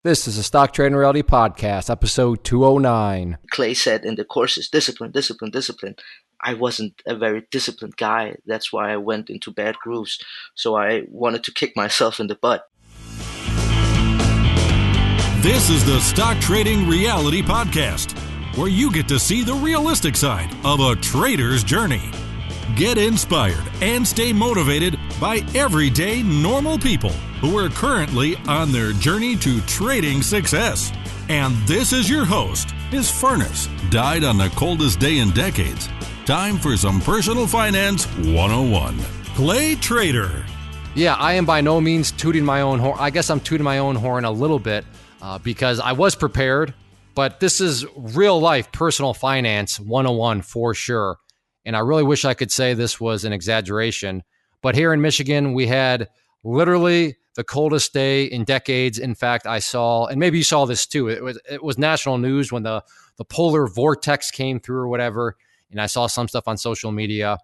This is a Stock Trading Reality Podcast, episode 209. Clay said in the courses, discipline, discipline, discipline. I wasn't a very disciplined guy. That's why I went into bad grooves. So I wanted to kick myself in the butt. This is the Stock Trading Reality Podcast, where you get to see the realistic side of a trader's journey. Get inspired and stay motivated by everyday normal people who are currently on their journey to trading success. And this is your host. His furnace died on the coldest day in decades. Time for some personal finance 101. Clay Trader. Yeah, I am by no means tooting my own horn. I guess I'm tooting my own horn a little bit because I was prepared, but this is real life personal finance 101 for sure. And I really wish I could say this was an exaggeration. But here in Michigan, we had literally the coldest day in decades. In fact, I saw, and maybe you saw this too, it was national news when the polar vortex came through or whatever. And I saw some stuff on social media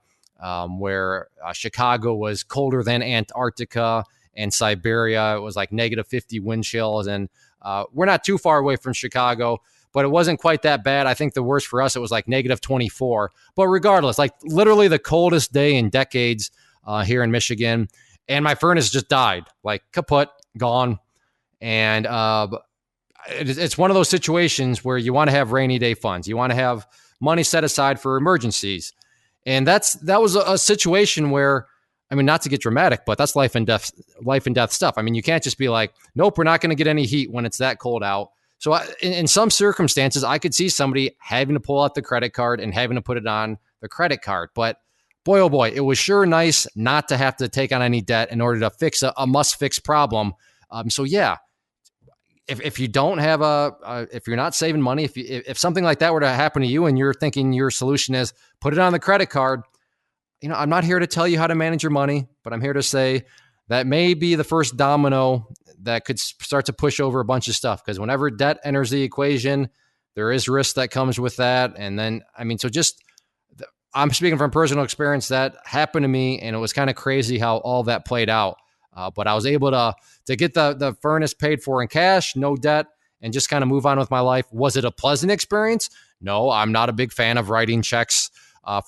where Chicago was colder than Antarctica, and Siberia, it was like negative 50 wind chills. And we're not too far away from Chicago, but it wasn't quite that bad. I think the worst for us, it was like negative 24. But regardless, like literally the coldest day in decades here in Michigan. And my furnace just died, like kaput, gone. And it's one of those situations where you want to have rainy day funds. You want to have money set aside for emergencies. And that was a situation where, I mean, not to get dramatic, but that's life and death stuff. I mean, you can't just be like, nope, we're not going to get any heat when it's that cold out. So in some circumstances, I could see somebody having to pull out the credit card and having to put it on the credit card. But boy, oh boy, it was sure nice not to have to take on any debt in order to fix a must-fix problem. So yeah, if you don't have if you're not saving money, if something like that were to happen to you and you're thinking your solution is put it on the credit card, you know, I'm not here to tell you how to manage your money, but I'm here to say that may be the first domino that could start to push over a bunch of stuff. Because whenever debt enters the equation, there is risk that comes with that. And then, I mean, so just, I'm speaking from personal experience that happened to me, and it was kind of crazy how all that played out. But I was able to get the furnace paid for in cash, no debt, and just kind of move on with my life. Was it a pleasant experience? No, I'm not a big fan of writing checks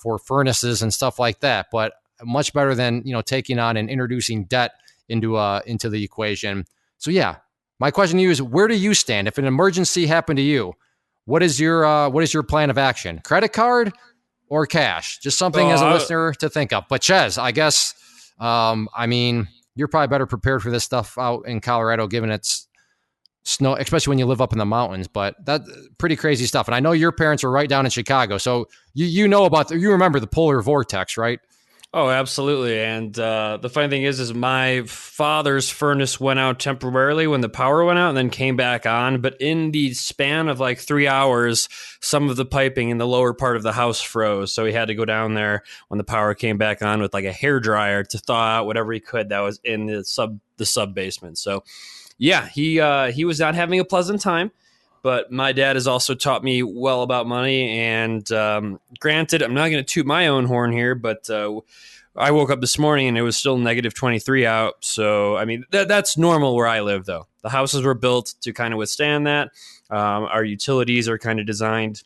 for furnaces and stuff like that, but much better than, you know, taking on and introducing debt into the equation. So yeah, my question to you is, where do you stand? If an emergency happened to you, what is your plan of action? Credit card or cash? Just something as a listener to think of. But Ches, I guess, I mean, you're probably better prepared for this stuff out in Colorado, given it's snow, especially when you live up in the mountains. But that's pretty crazy stuff. And I know your parents are right down in Chicago, so you know about you remember the polar vortex, right? Oh, absolutely. And the funny thing is my father's furnace went out temporarily when the power went out and then came back on. But in the span of like 3 hours, some of the piping in the lower part of the house froze. So he had to go down there when the power came back on with like a hairdryer to thaw out whatever he could that was in the sub basement. So yeah, he was not having a pleasant time. But my dad has also taught me well about money. And granted, I'm not going to toot my own horn here, but I woke up this morning and it was still negative 23 out. So, I mean, that's normal where I live, though. The houses were built to kind of withstand that. Our utilities are kind of designed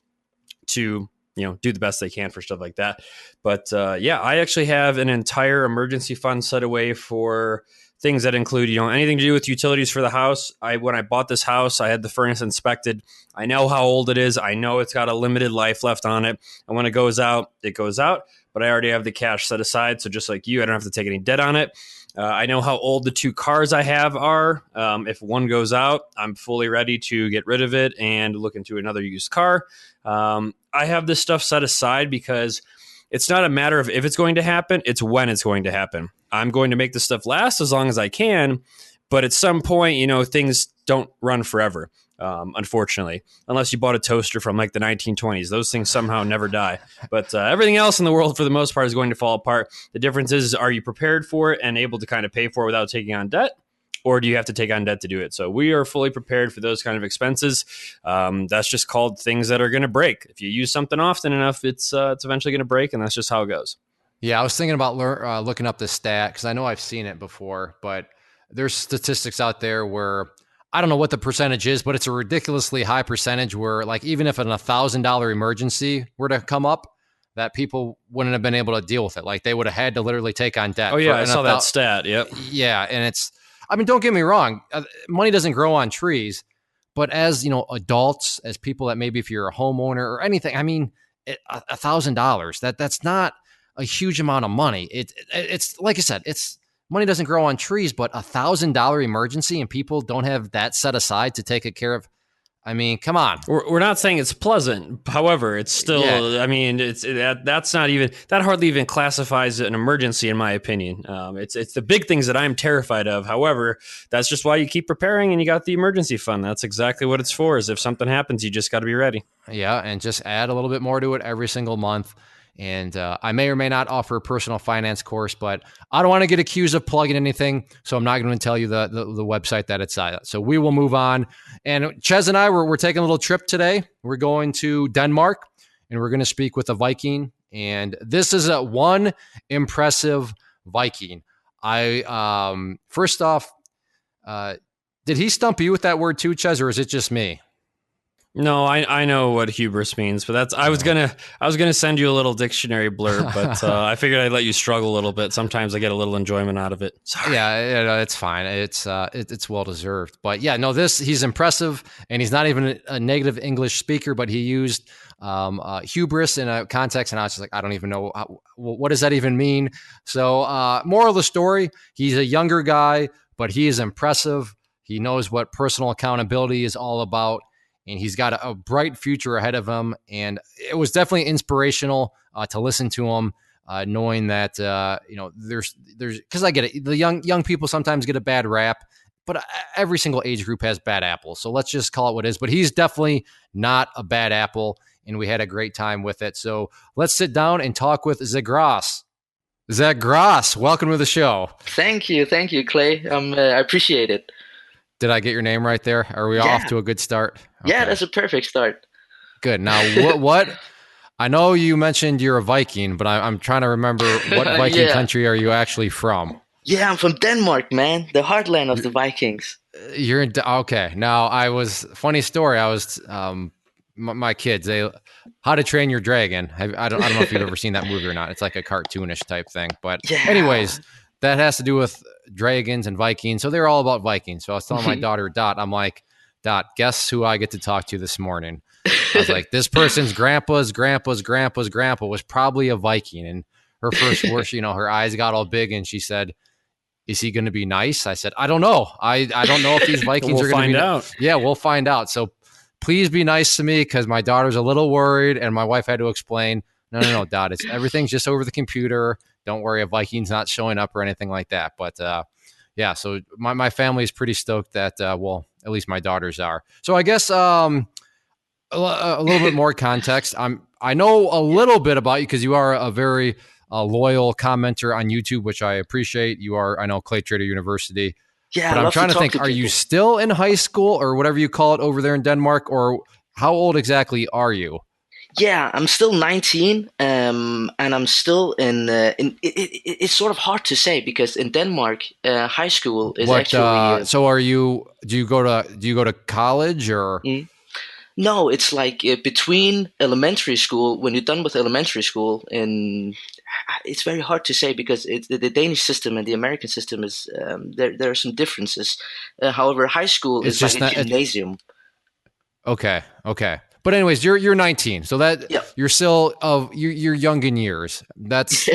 to, you know, do the best they can for stuff like that. But yeah, I actually have an entire emergency fund set away for things that include, you know, anything to do with utilities for the house. When I bought this house, I had the furnace inspected. I know how old it is. I know it's got a limited life left on it. And when it goes out, it goes out. But I already have the cash set aside. So just like you, I don't have to take any debt on it. I know how old the two cars I have are. If one goes out, I'm fully ready to get rid of it and look into another used car. I have this stuff set aside because it's not a matter of if it's going to happen, it's when it's going to happen. I'm going to make this stuff last as long as I can, but at some point, you know, things don't run forever, unfortunately, unless you bought a toaster from like the 1920s. Those things somehow never die. But everything else in the world, for the most part, is going to fall apart. The difference is, are you prepared for it and able to kind of pay for it without taking on debt? Or do you have to take on debt to do it? So we are fully prepared for those kind of expenses. That's just called things that are going to break. If you use something often enough, it's eventually going to break, and that's just how it goes. Yeah, I was thinking about looking up the stat because I know I've seen it before, but there's statistics out there where I don't know what the percentage is, but it's a ridiculously high percentage where, like, even if an $1,000 emergency were to come up, that people wouldn't have been able to deal with it. Like, they would have had to literally take on debt. Oh yeah, I saw that stat. Yep. Yeah, and it's, I mean, don't get me wrong, money doesn't grow on trees, but as, adults, as people that maybe if you're a homeowner or anything, I mean, $1,000, that's not a huge amount of money. It's like I said, it's money doesn't grow on trees, but $1,000 emergency and people don't have that set aside to take care of. I mean, come on. We're not saying it's pleasant. However, it's still, I mean, that's not even, that hardly even classifies an emergency in my opinion. It's the big things that I'm terrified of. However, that's just why you keep preparing and you got the emergency fund. That's exactly what it's for, is if something happens, you just got to be ready. Yeah. And just add a little bit more to it every single month. And I may or may not offer a personal finance course, but I don't want to get accused of plugging anything, so I'm not going to tell you the website that it's at. So we will move on. And Ches and I, we're taking a little trip today. We're going to Denmark, and we're going to speak with a Viking. And this is one impressive Viking. First off, did he stump you with that word too, Ches, or is it just me? No, I know what hubris means, but that's I was gonna send you a little dictionary blurb, but I figured I'd let you struggle a little bit. Sometimes I get a little enjoyment out of it. Sorry. Yeah, it's fine. It's well deserved. But yeah, no, he's impressive, and he's not even a native English speaker, but he used hubris in a context, and I was just like, I don't even know what does that even mean. So, moral of the story: he's a younger guy, but he is impressive. He knows what personal accountability is all about. And he's got a bright future ahead of him. And it was definitely inspirational to listen to him, knowing that, there's, because I get it. The young people sometimes get a bad rap, but every single age group has bad apples. So let's just call it what it is. But he's definitely not a bad apple. And we had a great time with it. So let's sit down and talk with Zagros. Zagros, welcome to the show. Thank you, Clay. I appreciate it. Did I get your name right there? Are we off to a good start? Okay. Yeah, that's a perfect start. Good. Now, what? I know you mentioned you're a Viking, but I'm trying to remember what Viking country are you actually from? Yeah, I'm from Denmark, man. The heartland of the Vikings. You're in, okay. Now, funny story. I was my kids. How to Train Your Dragon. I don't know if you've ever seen that movie or not. It's like a cartoonish type thing. But anyways, that has to do with dragons and Vikings. So they're all about Vikings. So I was telling my daughter, Dot, I'm like, Dot, guess who I get to talk to this morning? I was like, this person's grandpa's grandpa was probably a Viking. And her first words, her eyes got all big and she said, is he going to be nice? I said, I don't know. I don't know if these Vikings are going to be out. Yeah, we'll find out. So please be nice to me because my daughter's a little worried and my wife had to explain, no, Dot, everything's just over the computer. Don't worry, a Viking's not showing up or anything like that. But so my family is pretty stoked that, at least my daughters are. So I guess a little bit more context. I know a little bit about you because you are a very loyal commenter on YouTube, which I appreciate. You are, I know, Clay Trader University. Yeah, but I'm trying to think, are you still in high school or whatever you call it over there in Denmark? Or how old exactly are you? Yeah, I'm still 19, and I'm still in. It's sort of hard to say because in Denmark, high school is actually. So, are you? Do you go to college or? No, it's like between elementary school. When you're done with elementary school, and it's very hard to say because the Danish system and the American system is there are some differences. However, high school is like a gymnasium. Okay. But anyways, you're 19, so that you're still you're young in years. That's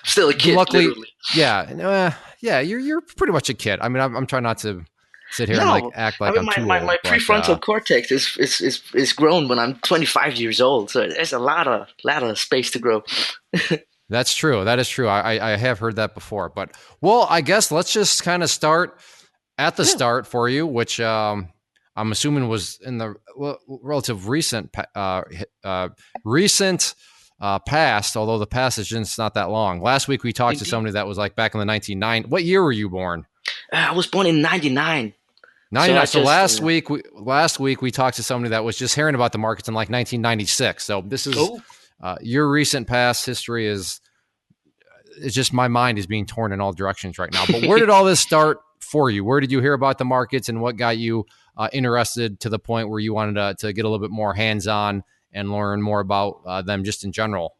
still a kid. Luckily, literally. You're pretty much a kid. I mean, I'm trying not to sit here and act like I'm too old. My prefrontal cortex is grown when I'm 25 years old, so there's a lot of space to grow. That's true. That is true. I have heard that before. But I guess let's just kind of start at the start for you, which. I'm assuming was in the relative recent past, although the past is just not that long. Last week we talked to somebody that was like back in the 1990s. What year were you born? I was born in 99. 99. So last week we talked to somebody that was just hearing about the markets in like 1996. So this is your recent past history it's just my mind is being torn in all directions right now. But where did all this start for you? Where did you hear about the markets and what got you interested to the point where you wanted to get a little bit more hands-on and learn more about them just in general?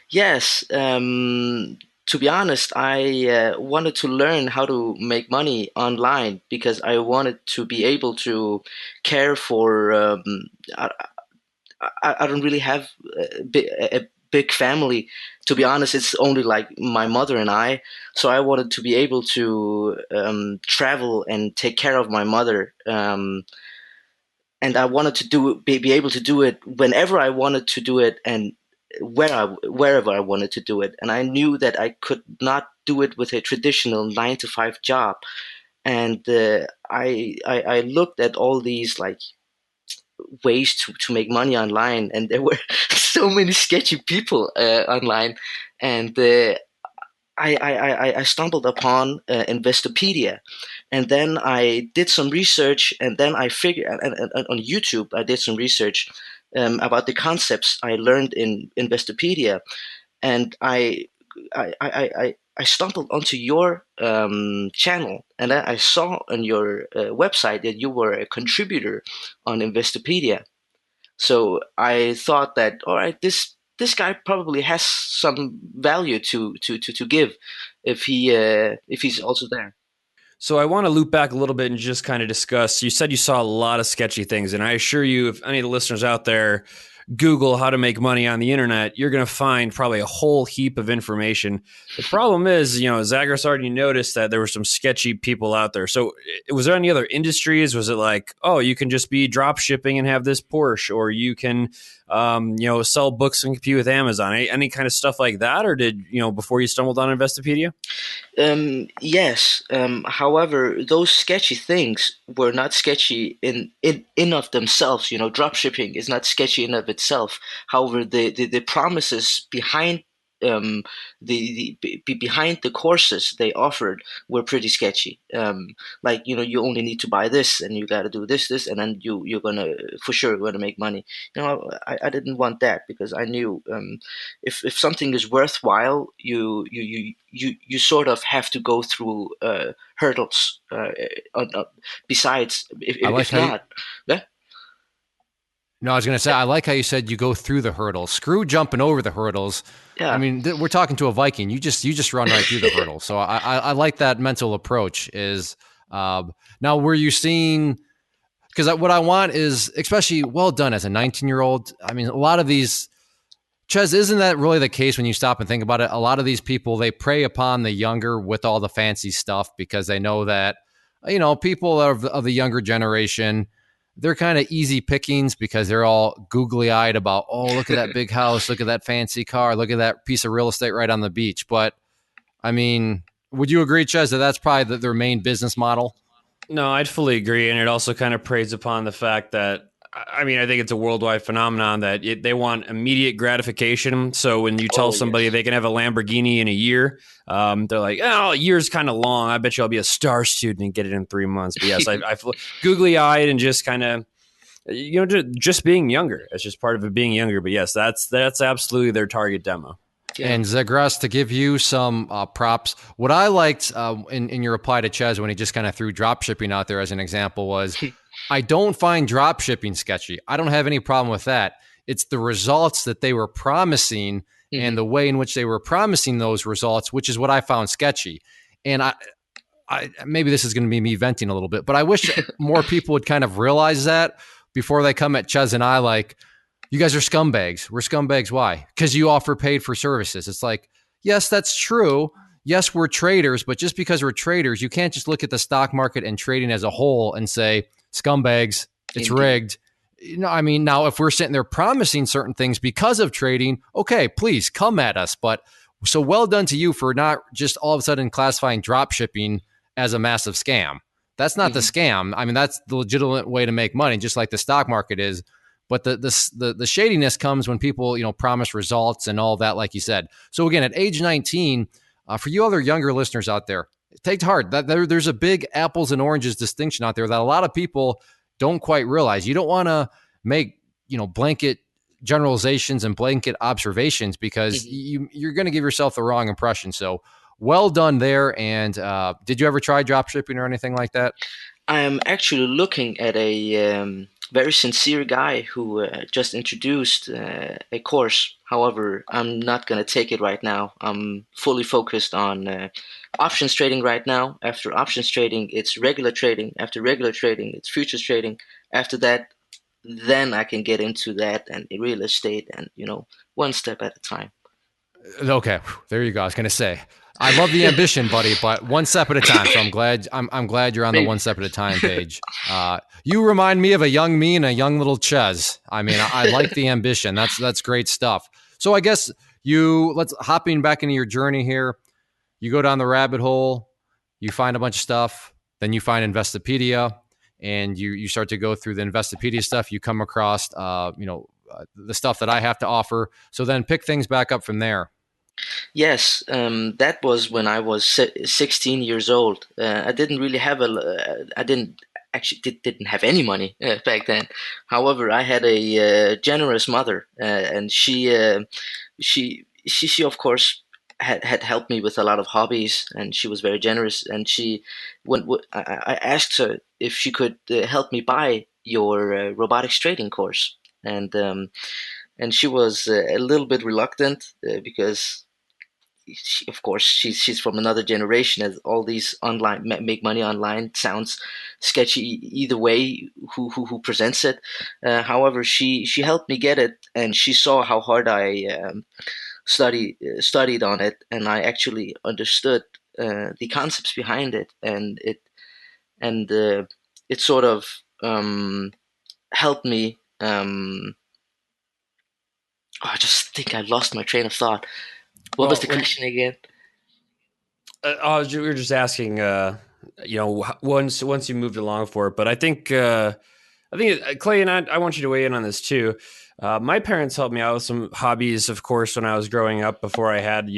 Yes. To be honest, I wanted to learn how to make money online because I wanted to be able to care for. I, I don't really have a big family. To be honest, it's only like my mother and I. So I wanted to be able to travel and take care of my mother. And I wanted to be able to do it whenever I wanted to do it, and wherever I wanted to do it. And I knew that I could not do it with a traditional 9 to 5 job. And I looked at all these like ways to make money online, and there were so many sketchy people online. And I stumbled upon Investopedia, and then I did some research, and then I figured and on YouTube I did some research about the concepts I learned in Investopedia, and I stumbled onto your channel, and I saw on your website that you were a contributor on Investopedia. So I thought that, all right, this guy probably has some value to give if he's also there. So I want to loop back a little bit and just kind of discuss. You said you saw a lot of sketchy things, and I assure you, if any of the listeners out there Google how to make money on the internet, you're going to find probably a whole heap of information. The problem is, Zagros already noticed that there were some sketchy people out there. So was there any other industries? Was it like, oh, you can just be drop shipping and have this Porsche, or you can, sell books and compete with Amazon, any kind of stuff like that? Or did, before you stumbled on Investopedia? Yes. However, those sketchy things were not sketchy in of themselves. Drop shipping is not sketchy in of itself. However, the promises behind behind the courses they offered were pretty sketchy. Like you only need to buy this, and you got to do this, and then you're gonna make money. I didn't want that because I knew if something is worthwhile, you sort of have to go through hurdles. Besides, if not, yeah. No, I was going to say, I like how you said you go through the hurdles. Screw jumping over the hurdles. Yeah. I mean, we're talking to a Viking. You just run right through the hurdles. So I like that mental approach. Is now, were you seeing? Because what I want is, especially well done as a 19-year-old. I mean, a lot of these, Ches, isn't that really the case when you stop and think about it? A lot of these people, they prey upon the younger with all the fancy stuff because they know that, people of the younger generation, they're kind of easy pickings because they're all googly eyed about, oh, look at that big house, look at that fancy car, look at that piece of real estate right on the beach. But I mean, would you agree, Ches, that that's probably their main business model? No, I'd fully agree. And it also kind of preys upon the fact that, I think it's a worldwide phenomenon that they want immediate gratification. So when you tell somebody they can have a Lamborghini in a year, they're like, oh, a year's kind of long. I bet you I'll be a star student and get it in 3 months. But yes, I feel googly-eyed and just kind of, just being younger. It's just part of it being younger. But yes, that's absolutely their target demo. Yeah. And Zagros, to give you some props, what I liked in your reply to Ches when he just kind of threw drop shipping out there as an example was, I don't find drop shipping sketchy. I don't have any problem with that. It's the results that they were promising and the way in which they were promising those results, which is what I found sketchy. And I maybe this is going to be me venting a little bit, but I wish more people would kind of realize that before they come at Ches and I like, you guys are scumbags. We're scumbags. Why? Because you offer paid for services. It's like, yes, that's true. Yes, we're traders, but just because we're traders, you can't just look at the stock market and trading as a whole and say, scumbags, it's rigged. Now if we're sitting there promising certain things because of trading, okay, please come at us. But so well done to you for not just all of a sudden classifying drop shipping as a massive scam. That's not the scam. That's the legitimate way to make money, just like the stock market is. But the shadiness comes when people, promise results and all that, like you said. So again, at age 19, for you other younger listeners out there, take to heart that there's a big apples and oranges distinction out there that a lot of people don't quite realize. You don't want to make, blanket generalizations and blanket observations because you're going to give yourself the wrong impression. So well done there. And did you ever try drop shipping or anything like that? I am actually looking at a very sincere guy who just introduced a course. However, I'm not going to take it right now. I'm fully focused on options trading right now. After options trading, it's regular trading. After regular trading, it's futures trading. After that, then I can get into that and real estate and, one step at a time. Okay, there you go. I was gonna say, I love the ambition, buddy, but one step at a time. So I'm glad you're on the Maybe. one step at a time page. You remind me of a young me and a young little Ches. I mean, I like the ambition. That's great stuff. So I guess let's hopping back into your journey here. You go down the rabbit hole, you find a bunch of stuff, then you find Investopedia, and you start to go through the Investopedia stuff. You come across, the stuff that I have to offer. So then pick things back up from there. Yes, that was when I was 16 years old. I didn't really have I didn't actually didn't have any money back then. However, I had a generous mother, and she of course had helped me with a lot of hobbies, and she was very generous. And I asked her if she could help me buy your robotics trading course, and and she was a little bit reluctant because of course she's from another generation, as all these online make money online sounds sketchy either way who presents it. However, she helped me get it, and she saw how hard I studied on it, and I actually understood the concepts behind it, and it sort of helped me. I just think I lost my train of thought. What was the question again? We were just asking, once you moved along for it, but I think Clay, and I want you to weigh in on this too. My parents helped me out with some hobbies, of course, when I was growing up before I had,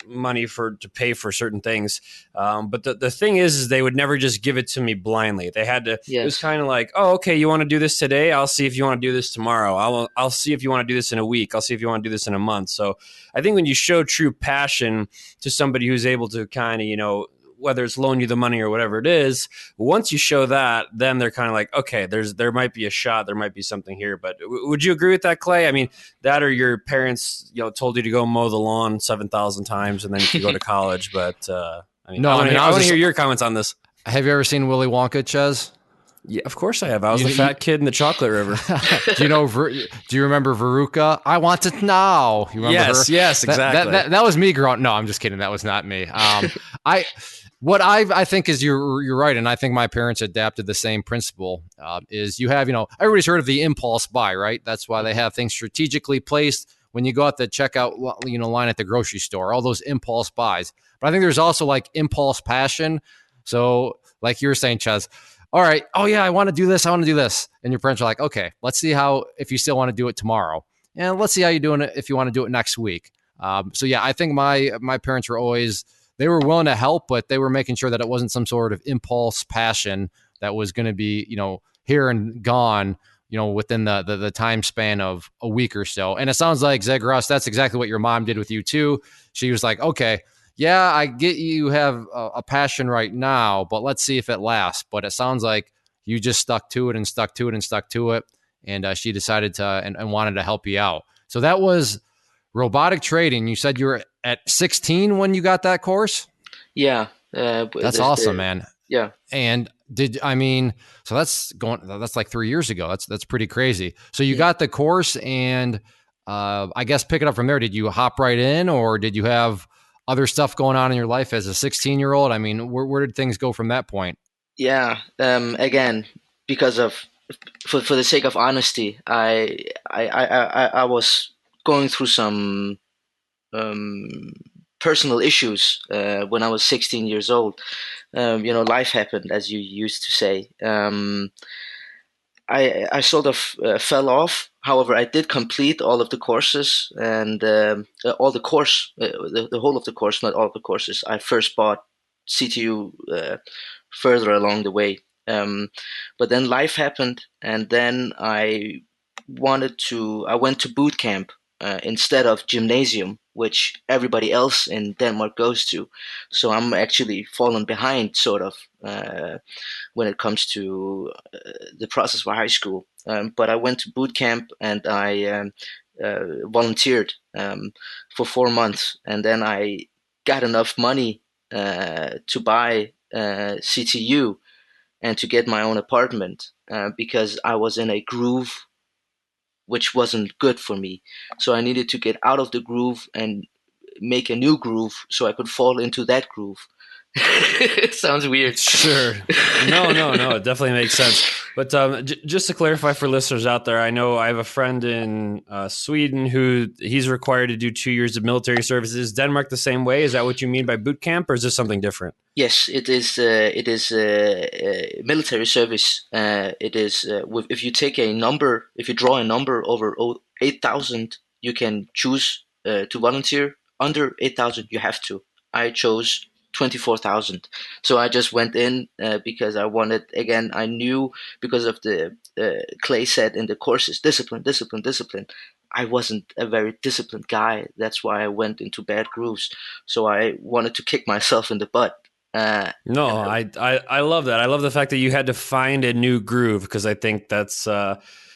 money to pay for certain things. But the thing is they would never just give it to me blindly. They had to, It was kind of like, oh, okay, you want to do this today? I'll see if you want to do this tomorrow. I'll see if you want to do this in a week. I'll see if you want to do this in a month. So I think when you show true passion to somebody who's able to kind of, whether it's loan you the money or whatever it is, once you show that, then they're kind of like, okay, there might be a shot, there might be something here. But would you agree with that, Clay? I mean, that or your parents, told you to go mow the lawn 7,000 times and then you could go to college. But I want to hear your comments on this. Have you ever seen Willy Wonka, Ches? Yeah, of course I have. I was the fat kid in the chocolate river. Do you remember Veruca? I want it now. You remember her? Yes, exactly. That was me growing. No, I'm just kidding. That was not me. What I think is you're right, and I think my parents adapted the same principle. Is you have everybody's heard of the impulse buy, right? That's why they have things strategically placed when you go out the checkout line at the grocery store. All those impulse buys, but I think there's also like impulse passion. So like you were saying, Ches, all right, oh yeah, I want to do this, and your parents are like, okay, let's see if you still want to do it tomorrow, and let's see how you're doing it if you want to do it next week. So yeah, I think my parents were always. They were willing to help, but they were making sure that it wasn't some sort of impulse passion that was going to be, here and gone, within the time span of a week or so. And it sounds like, Zagros, that's exactly what your mom did with you too. She was like, okay, yeah, I get you have a passion right now, but let's see if it lasts. But it sounds like you just stuck to it and stuck to it and stuck to it. And she decided to and wanted to help you out. So that was robotic trading. You said you were at 16 when you got that course? Yeah. That's awesome, man. Yeah. And so that's like 3 years ago. That's pretty crazy. So you got the course, and I guess pick it up from there. Did you hop right in, or did you have other stuff going on in your life as a 16-year-old? I mean, where did things go from that point? Yeah. Again, because for the sake of honesty, I was going through some personal issues when I was 16 years old. Life happened, as you used to say. I sort of fell off. However, I did complete all of the courses and all the course, the whole of the course, not all of the courses. I first bought CTU further along the way. But then life happened, and then I went to boot camp. instead of gymnasium, which everybody else in Denmark goes to. So I'm actually fallen behind, sort of, when it comes to the process for high school. But I went to boot camp and I volunteered for 4 months, and then I got enough money to buy CTU and to get my own apartment because I was in a groove which wasn't good for me. So I needed to get out of the groove and make a new groove so I could fall into that groove. It sounds weird. Sure. No. It definitely makes sense. But just to clarify for listeners out there, I know I have a friend in Sweden who he's required to do 2 years of military service. Is Denmark the same way? Is that what you mean by boot camp, or is this something different? Yes, it is. It is military service. It is if you take a number, if you draw a number over 8,000, you can choose to volunteer. Under 8,000, you have to. I chose 24,000, so I just went in because I wanted. Again, I knew because of the Clay said in the courses, discipline, discipline, discipline. I wasn't a very disciplined guy. That's why I went into bad grooves. So I wanted to kick myself in the butt. No, I love that. I love the fact that you had to find a new groove, because I think that's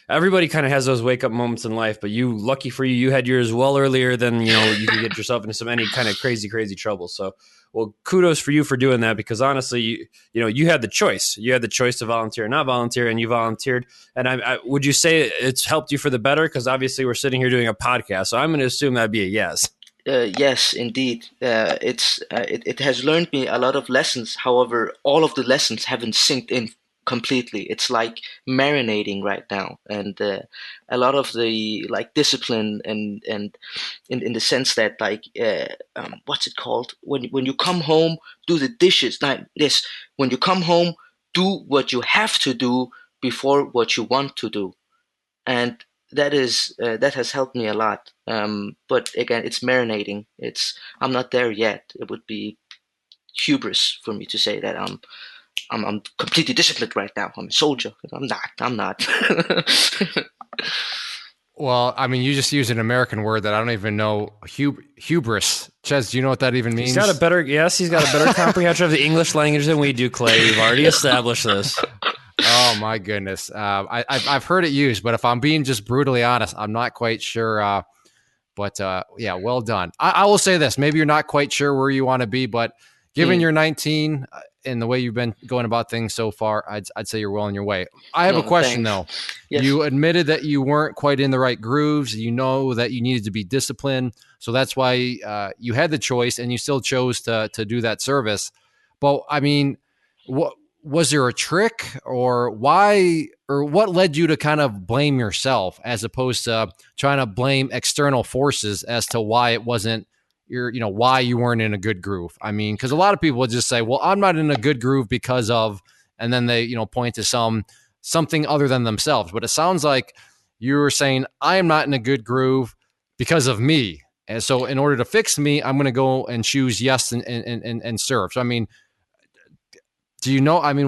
everybody kind of has those wake up moments in life. But lucky for you, you had yours well earlier than you could get yourself into any kind of crazy trouble. So, well, kudos for you for doing that, because honestly, you had the choice. You had the choice to volunteer or not volunteer, and you volunteered. And I would you say it's helped you for the better? Because obviously we're sitting here doing a podcast, so I'm going to assume that'd be a yes. Yes, indeed. It has learned me a lot of lessons. However, all of the lessons haven't sinked in completely. It's like marinating right now, and a lot of the like discipline and in the sense that like what's it called, when you come home, do the dishes. Like this, when you come home, do what you have to do before what you want to do, and that has helped me a lot. But again, it's marinating. I'm not there yet. It would be hubris for me to say that I'm completely disciplined right now. I'm a soldier. I'm not. I'm not. Well, I mean, you just used an American word that I don't even know. Hubris. Ches, do you know what that even means? He's got a better comprehension of the English language than we do, Clay. We've already established this. Oh my goodness. I've heard it used, but if I'm being just brutally honest, I'm not quite sure. But yeah, well done. I will say this: maybe you're not quite sure where you want to be, but given you're 19 and the way you've been going about things so far, I'd say you're well on your way. I have a question though. Yes. You admitted that you weren't quite in the right grooves. You know that you needed to be disciplined, so that's why you had the choice, and you still chose to do that service. But I mean, what was there a trick, or why, or what led you to kind of blame yourself as opposed to trying to blame external forces as to why it wasn't why you weren't in a good groove? I mean, because a lot of people would just say, well, I'm not in a good groove because of, and then they, point to something other than themselves. But it sounds like you were saying, I am not in a good groove because of me. And so in order to fix me, I'm going to go and choose yes and serve. So, I mean,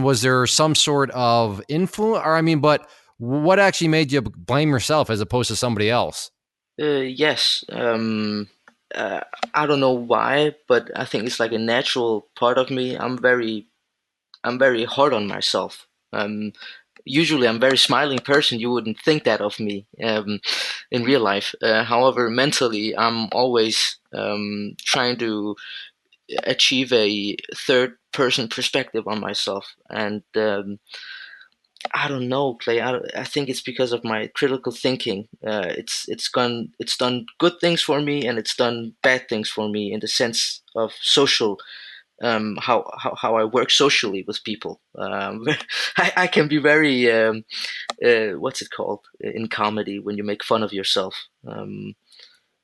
was there some sort of influence, or but what actually made you blame yourself as opposed to somebody else? Yes. I don't know why, but I think it's like a natural part of me. I'm very hard on myself. Usually I'm a very smiling person. You wouldn't think that of me in real life. However, mentally, I'm always trying to achieve a third person perspective on myself. And I don't know, Clay. I think it's because of my critical thinking. It's done good things for me, and it's done bad things for me in the sense of social. How I work socially with people. I can be very what's it called in comedy when you make fun of yourself.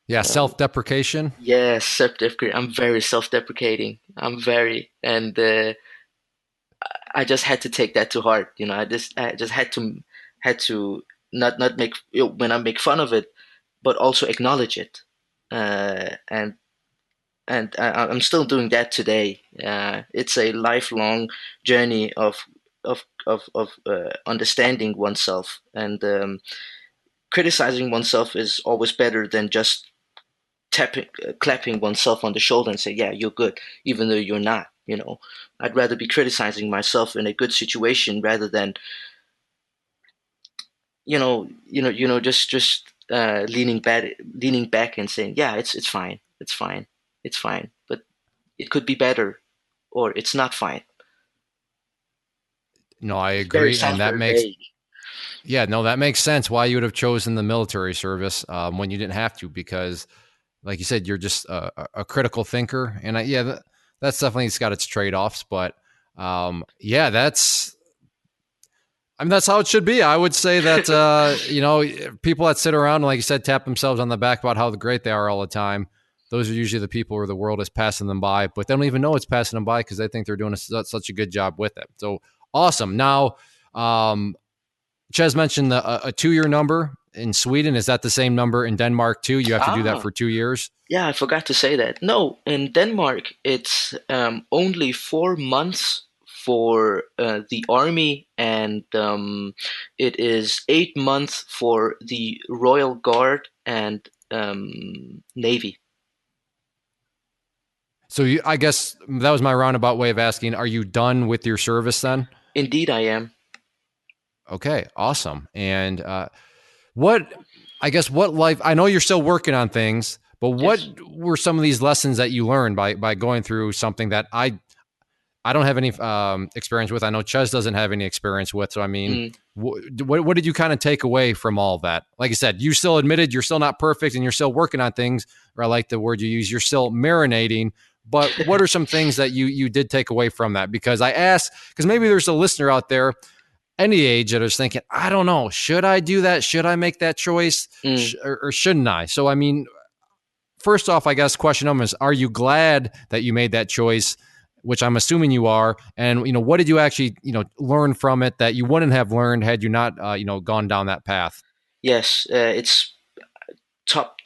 Self-deprecation. Yes, self-deprecating. I'm very self-deprecating. And I just had to take that to heart. I just had to not make when I make fun of it, but also acknowledge it. And I'm still doing that today. It's a lifelong journey of understanding oneself, and criticizing oneself is always better than just clapping oneself on the shoulder and say, "Yeah, you're good," even though you're not. I'd rather be criticizing myself in a good situation rather than just leaning back and saying, "Yeah, it's fine, it's fine, it's fine," but it could be better, or it's not fine. No, I It's very agree, and sounds that very makes vague. that makes sense why you would have chosen the military service when you didn't have to, because, like you said, you're just a critical thinker, and that's definitely, it's got its trade offs, but yeah, that's how it should be. I would say that people that sit around and, like you said, tap themselves on the back about how great they are all the time. Those are usually the people where the world is passing them by, but they don't even know it's passing them by because they think they're doing such a good job with it. So awesome. Now, Ches mentioned a 2-year number in Sweden. Is that the same number in Denmark too? You have to do that Ah, for 2 years. yeah, I forgot to say that. No, in Denmark, it's only 4 months for the army, and it is 8 months for the Royal Guard and Navy. So I guess that was my roundabout way of asking, are you done with your service then? Indeed, I am. Okay, awesome. And what, what life, I know you're still working on things, but what Yes. were some of these lessons that you learned by going through something that I don't have any experience with? I know Ches doesn't have any experience with. So, I mean, Mm, what did you kind of take away from all of that? Like I said, you still admitted you're still not perfect and you're still working on things, or I like the word you use, you're still marinating. But what are some things that you did take away from that? Because I asked, because maybe there's a listener out there, any age, that is thinking, I don't know, should I do that? Should I make that choice? mm. Or shouldn't I? So, I mean, first off, I guess question number is, are you glad that you made that choice? Which I'm assuming you are. And, what did you actually, learn from it that you wouldn't have learned had you not, gone down that path? Yes, it's top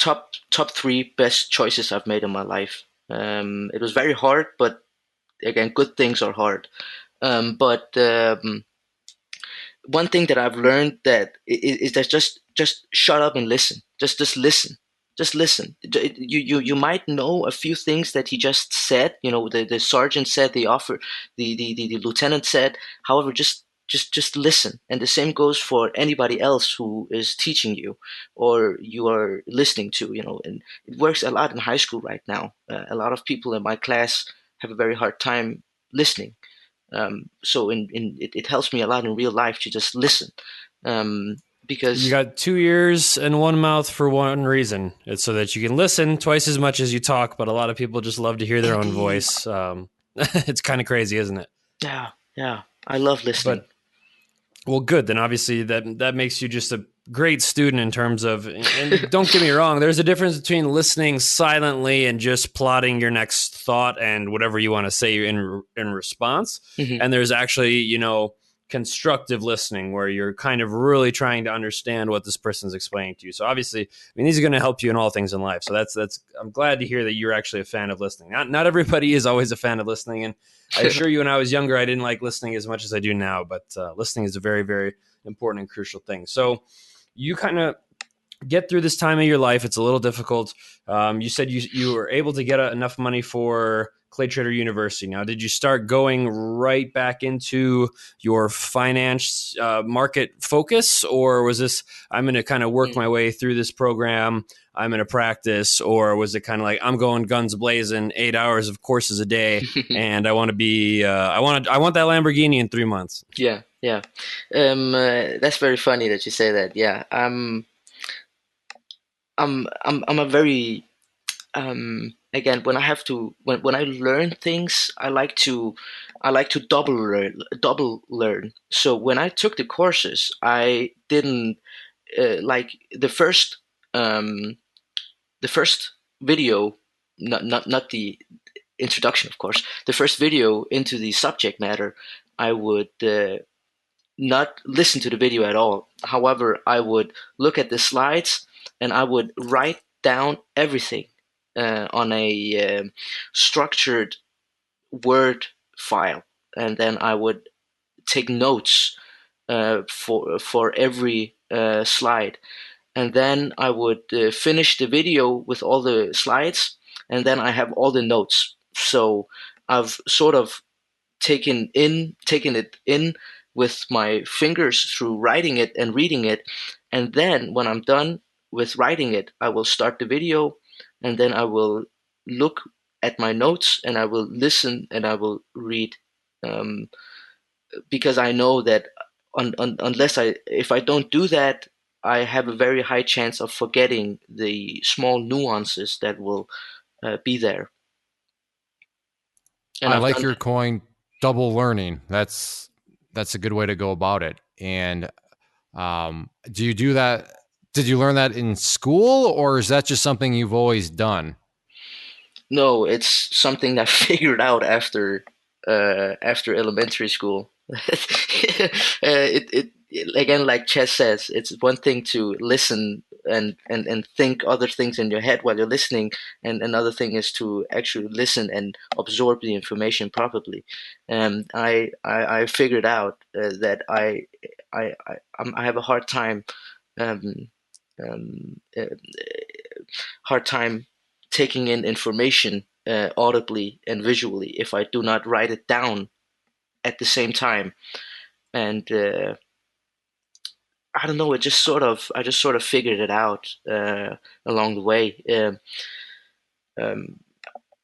three best choices I've made in my life. It was very hard, but again, good things are hard. But one thing that I've learned is that just shut up and listen. Just listen. Just listen. You might know a few things that he just said. The sergeant said, the lieutenant said. However, just listen. And the same goes for anybody else who is teaching you or you are listening to. And it works a lot in high school right now. A lot of people in my class have a very hard time listening. So it helps me a lot in real life to just listen, You because got 2 ears and one mouth for one reason. It's so that you can listen twice as much as you talk, but a lot of people just love to hear their own indeed, voice. It's kind of crazy, isn't it? yeah, yeah, I love listening. But well, good. Then obviously that makes you just a great student in terms of, and don't get me wrong, there's a difference between listening silently and just plotting your next thought and whatever you want to say in response. Hmm. And there's actually, constructive listening where you're kind of really trying to understand what this person's explaining to you. So obviously, I mean, these are going to help you in all things in life. So that's I'm glad to hear that you're actually a fan of listening. Not everybody is always a fan of listening, and I assure you, when I was younger, I didn't like listening as much as I do now. But listening is a very, very important and crucial thing. So you kind of get through this time of your life. It's a little difficult. You said you were able to get enough money for Clay Trader University. Now, did you start going right back into your finance market focus, or was this, I'm going to kind of work my way through this program, I'm going to practice, or was it kind of like, I'm going guns blazing, 8 hours of courses a day, and I want to be I want that Lamborghini in 3 months? Yeah, yeah. That's very funny that you say that. Yeah, I'm a very again, when I have to when I learn things, I like to double learn. So when I took the courses, I didn't like um, the first video, not the introduction, of course. The first video into the subject matter, I would not listen to the video at all. However, I would look at the slides and I would write down everything on a structured Word file, and then I would take notes for every slide. and then I would finish the video with all the slides, and then I have all the notes. So I've sort of taken it in with my fingers through writing it and reading it, and then when I'm done with writing it, I will start the video, and then I will look at my notes, and I will listen, and I will read, um, because I know that unless if I don't do that, I have a very high chance of forgetting the small nuances that will be there. And I I've like done. your coin, double learning. That's a good way to go about it. And do you do that? Did you learn that in school, or is that just something you've always done? No, it's something I figured out after elementary school. Again, like Chess says, it's one thing to listen and think other things in your head while you're listening, and another thing is to actually listen and absorb the information properly. And I figured out that I have a um, um, uh, hard time taking in information audibly and visually if I do not write it down at the same time. And I don't know. I just sort of figured it out along the way. Um,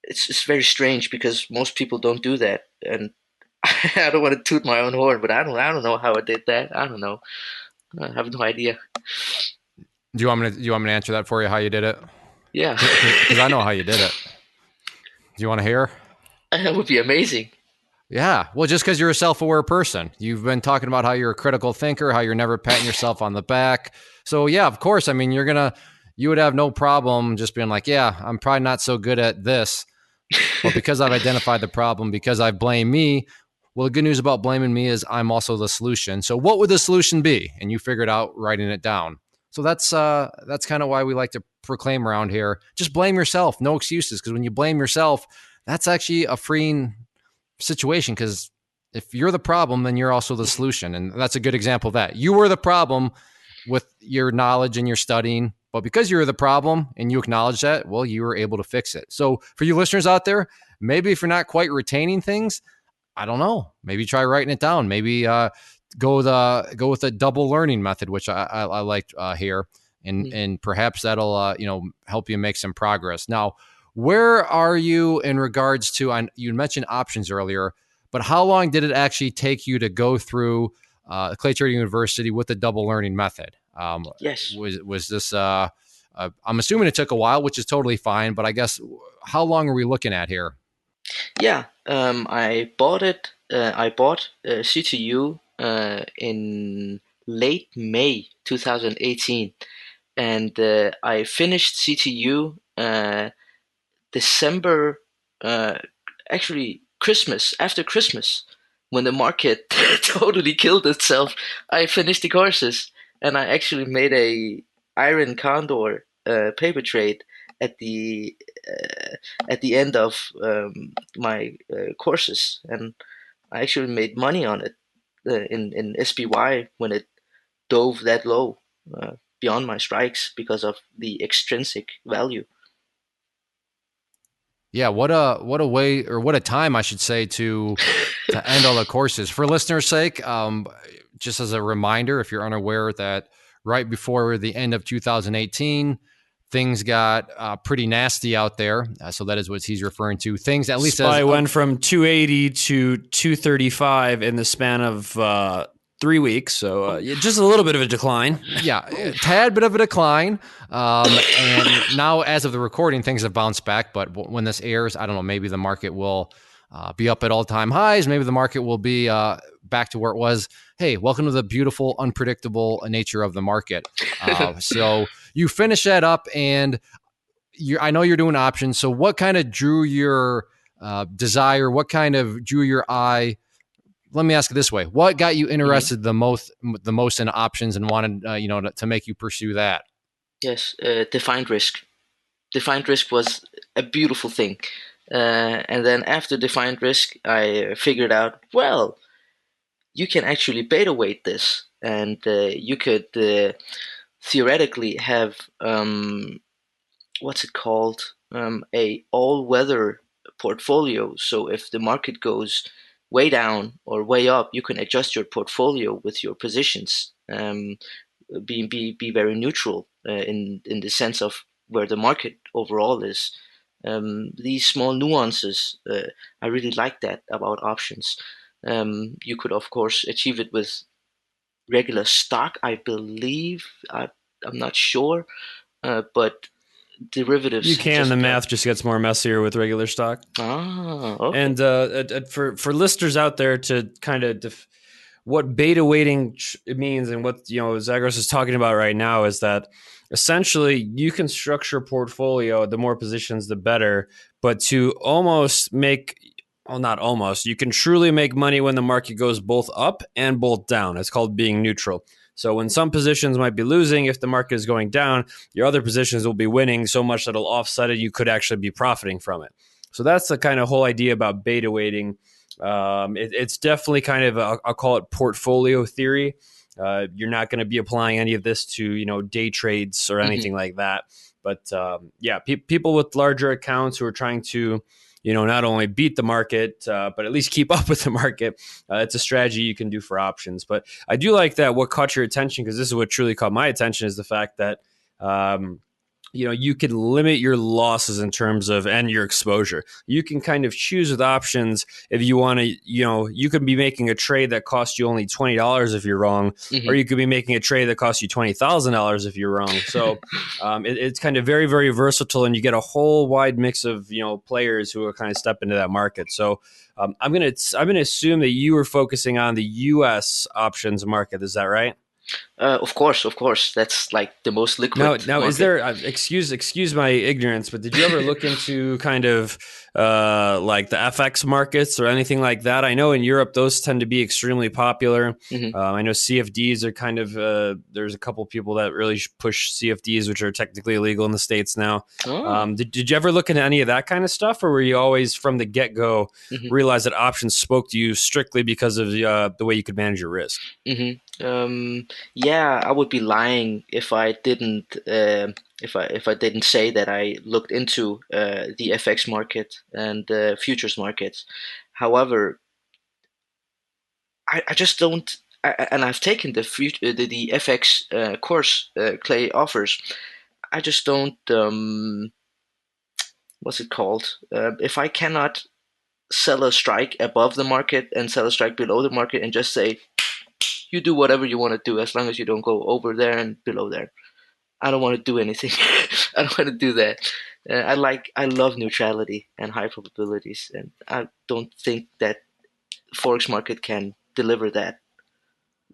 it's very strange because most people don't do that, and I don't want to toot my own horn, but I don't know how I did that. I don't know. I have no idea. Do you want me to answer that for you? How you did it? Yeah, Because I know how you did it. Do you want to hear? that would be amazing. Yeah. Well, just because you're a self-aware person, you've been talking about how you're a critical thinker, how you're never patting yourself on the back. So yeah, of course. I mean, you would have no problem just being like, yeah, I'm probably not so good at this, but because I've identified the problem, because I blame me. Well, the good news about blaming me is I'm also the solution. So what would the solution be? And you figured out writing it down. So that's kind of why we like to proclaim around here. Just blame yourself. No excuses. Because when you blame yourself, that's actually a freeing situation, because if you're the problem, then you're also the solution. And that's a good example of that. You were the problem with your knowledge and your studying, but because you're the problem and you acknowledge that, well, you were able to fix it. So for you listeners out there, maybe if you're not quite retaining things, I don't know, maybe try writing it down. Maybe go with a double learning method, which I like here, and perhaps that'll help you make some progress. Now, where are you in regards to, you mentioned options earlier, but how long did it actually take you to go through Clay Trader University with the double learning method? Yes. Was this, I'm assuming it took a while, which is totally fine, but I guess how long are we looking at here? Yeah, I bought it. I bought CTU in late May 2018, and I finished CTU December, uh, actually Christmas, after Christmas, when the market totally killed itself. I finished the courses, and I actually made a Iron Condor paper trade at the end of my courses, and I actually made money on it in SPY when it dove that low, beyond my strikes because of the extrinsic value. Yeah, what a way, or what a time, I should say, to end all the courses. For listeners' sake, just as a reminder, if you're unaware, that right before the end of 2018, things got pretty nasty out there. So that is what he's referring to. Things, at least, SPY went from 280 to 235 in the span of 3 weeks. So just a little bit of a decline. Yeah, a tad bit of a decline. And now, as of the recording, things have bounced back. But when this airs, I don't know, maybe the market will be up at all-time highs. Maybe the market will be back to where it was. Hey, welcome to the beautiful, unpredictable nature of the market. So you finish that up, and I know you're doing options. So what kind of drew your desire? What kind of drew your eye? Let me ask it this way: what got you interested the most in options, and wanted to make you pursue that? Yes, defined risk. Defined risk was a beautiful thing. And then after defined risk, I figured out, well, you can actually beta weight this, and you could theoretically have what's it called, a all-weather portfolio. So if the market goes way down or way up, you can adjust your portfolio with your positions. Be very neutral in the sense of where the market overall is. These small nuances, I really like that about options. You could of course achieve it with regular stock, I believe. I'm not sure, but You derivatives can. just The math just gets more messier with regular stock. okay. And for listeners out there to kind of what beta weighting means, and what Zagros is talking about right now, is that essentially you can structure a portfolio, the more positions the better, but to almost make, well, not almost, you can truly make money when the market goes both up and both down. It's called being neutral. So when some positions might be losing, if the market is going down, your other positions will be winning so much that it'll offset it. You could actually be profiting from it. So that's the kind of whole idea about beta weighting. It's definitely kind of I'll call it portfolio theory. You're not going to be applying any of this to day trades or anything like that. But people with larger accounts who are trying to not only beat the market, but at least keep up with the market. It's a strategy you can do for options. But I do like that what caught your attention, because this is what truly caught my attention, is the fact that you can limit your losses in terms of, and your exposure. You can kind of choose with options if you want to, you could be making a trade that costs you only $20 if you're wrong, or you could be making a trade that costs you $20,000 if you're wrong. So it's kind of very, very versatile, and you get a whole wide mix of, players who are kind of step into that market. So I'm going to assume that you were focusing on the US options market. Is that right? Of course. That's like the most liquid Now, market. is there? Excuse my ignorance, but did you ever look into kind of like the FX markets or anything like that? I know in Europe those tend to be extremely popular. I know CFDs are kind of. There's a couple people that really push CFDs, which are technically illegal in the States now. Did you ever look into any of that kind of stuff, or were you always from the get go realize that options spoke to you strictly because of the way you could manage your risk? Yeah, I would be lying if I didn't if I didn't say that I looked into the FX market and futures markets. However, I just don't. And I've taken the FX course Clay offers. I just don't. What's it called? If I cannot sell a strike above the market and sell a strike below the market and just say you do whatever you want to do as long as you don't go over there and below there. I don't want to do anything. I don't want to do that. I love neutrality and high probabilities, and I don't think that forex market can deliver that.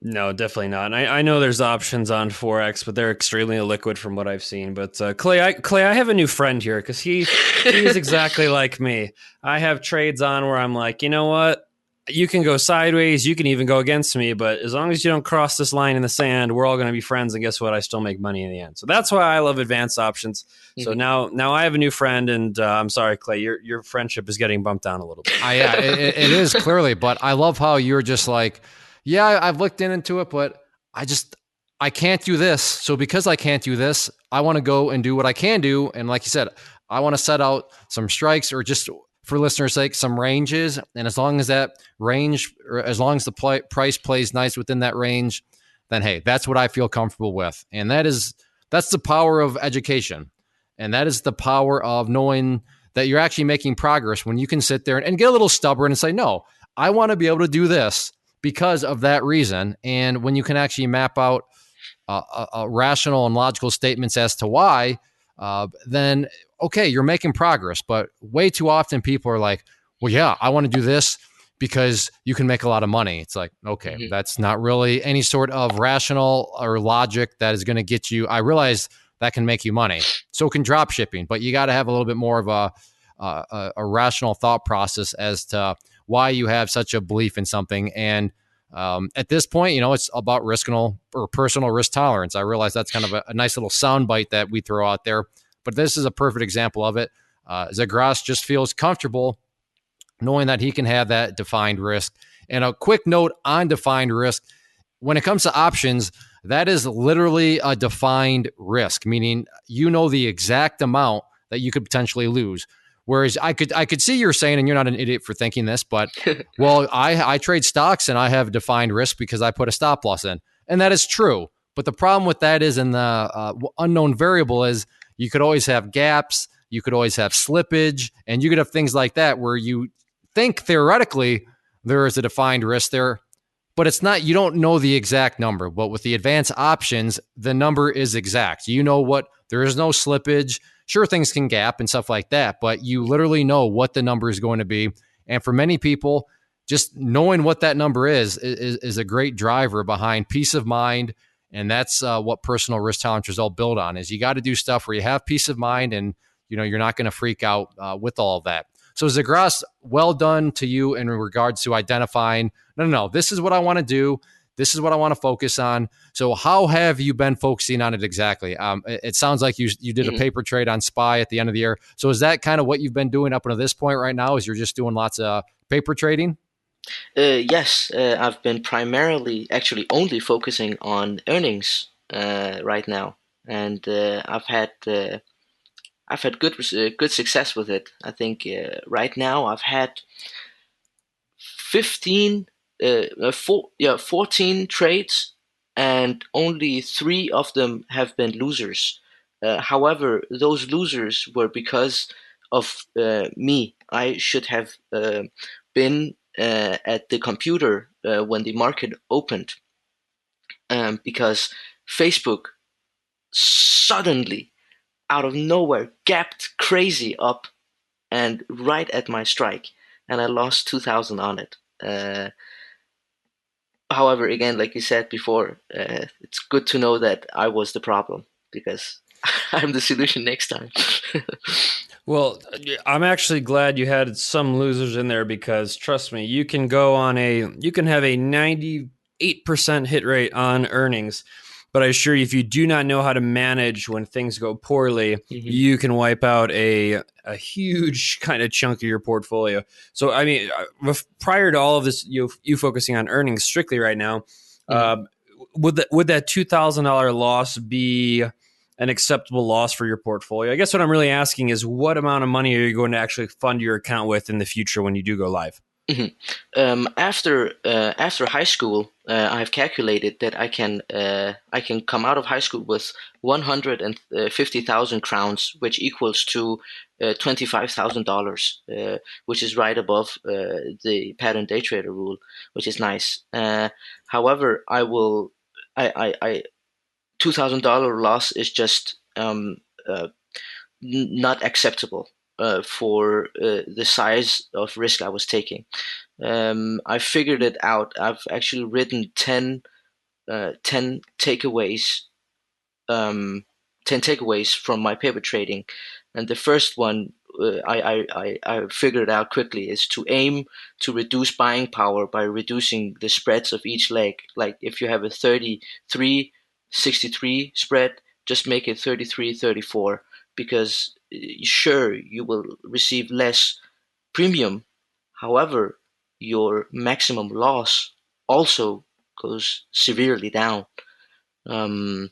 No, definitely not. And I know there's options on Forex, but they're extremely illiquid from what I've seen. But Clay, I have a new friend here, because he is exactly like me. I have trades on where I'm like, you know what? You can go sideways, you can even go against me, but as long as you don't cross this line in the sand, we're all going to be friends. And guess what? I still make money in the end. So that's why I love advanced options. So now I have a new friend, and I'm sorry, Clay, your friendship is getting bumped down a little bit. Yeah, it is clearly, but I love how you're just like, yeah, I've looked into it, but I can't do this. So because I can't do this, I want to go and do what I can do. And like you said, I want to set out some strikes, or just for listeners' sake, some ranges. And as long as that range, or as long as the price plays nice within that range, then hey, that's what I feel comfortable with. And that's the power of education. And that is the power of knowing that you're actually making progress when you can sit there and get a little stubborn and say, no, I want to be able to do this because of that reason. And when you can actually map out rational and logical statements as to why, then okay, you're making progress. But way too often people are like, well, yeah, I want to do this because you can make a lot of money. It's like, okay, that's not really any sort of rational or logic that is going to get you. I realize that can make you money. So can drop shipping, but you got to have a little bit more of a rational thought process as to why you have such a belief in something. And at this point, it's about personal risk tolerance. I realize that's kind of a nice little soundbite that we throw out there, but this is a perfect example of it. Zagros just feels comfortable knowing that he can have that defined risk. And a quick note on defined risk, when it comes to options, that is literally a defined risk, meaning you know the exact amount that you could potentially lose. Whereas I could see you're saying, and you're not an idiot for thinking this, but well, I trade stocks and I have defined risk because I put a stop loss in, and that is true. But the problem with that is, in the unknown variable is you could always have gaps, you could always have slippage, and you could have things like that where you think theoretically there is a defined risk there, but it's not. You don't know the exact number. But with the advanced options, the number is exact. You know what? There is no slippage. Sure, things can gap and stuff like that, but you literally know what the number is going to be. And for many people, just knowing what that number is a great driver behind peace of mind. And that's what personal risk tolerance is all built on. Is you got to do stuff where you have peace of mind, and you're not going to freak out with all of that. So Zagros, well done to you in regards to identifying. No, this is what I want to do. This is what I want to focus on. So how have you been focusing on it exactly? It sounds like you did a paper trade on SPY at the end of the year. So is that kind of what you've been doing up until this point right now? Is you're just doing lots of paper trading? Yes, I've been primarily, actually only focusing on earnings right now, and I've had good success with it. I think right now I've had 14 trades, and only 3 of them have been losers. However, those losers were because of me. I should have been at the computer when the market opened, because Facebook suddenly, out of nowhere, gapped crazy up and right at my strike, and I lost 2,000 on it. However, again, like you said before, it's good to know that I was the problem, because I'm the solution next time. Well, I'm actually glad you had some losers in there, because trust me, you can have a 98% hit rate on earnings. But I assure you, if you do not know how to manage when things go poorly, you can wipe out a huge kind of chunk of your portfolio. So, I mean, prior to all of this, you focusing on earnings strictly right now, would that $2,000 loss be an acceptable loss for your portfolio? I guess what I'm really asking is, what amount of money are you going to actually fund your account with in the future when you do go live? After high school, I've calculated that I can come out of high school with 150,000 crowns, which equals to $25,000, which is right above the pattern day trader rule, which is nice. However, $2,000 loss is just not acceptable for the size of risk I was taking. I figured it out. I've actually written 10 takeaways, 10 takeaways from my paper trading, and the first one I figured out quickly is to aim to reduce buying power by reducing the spreads of each leg. Like if you have a 33-63 spread, just make it 33-34, because sure, you will receive less premium. However, your maximum loss also goes severely down. So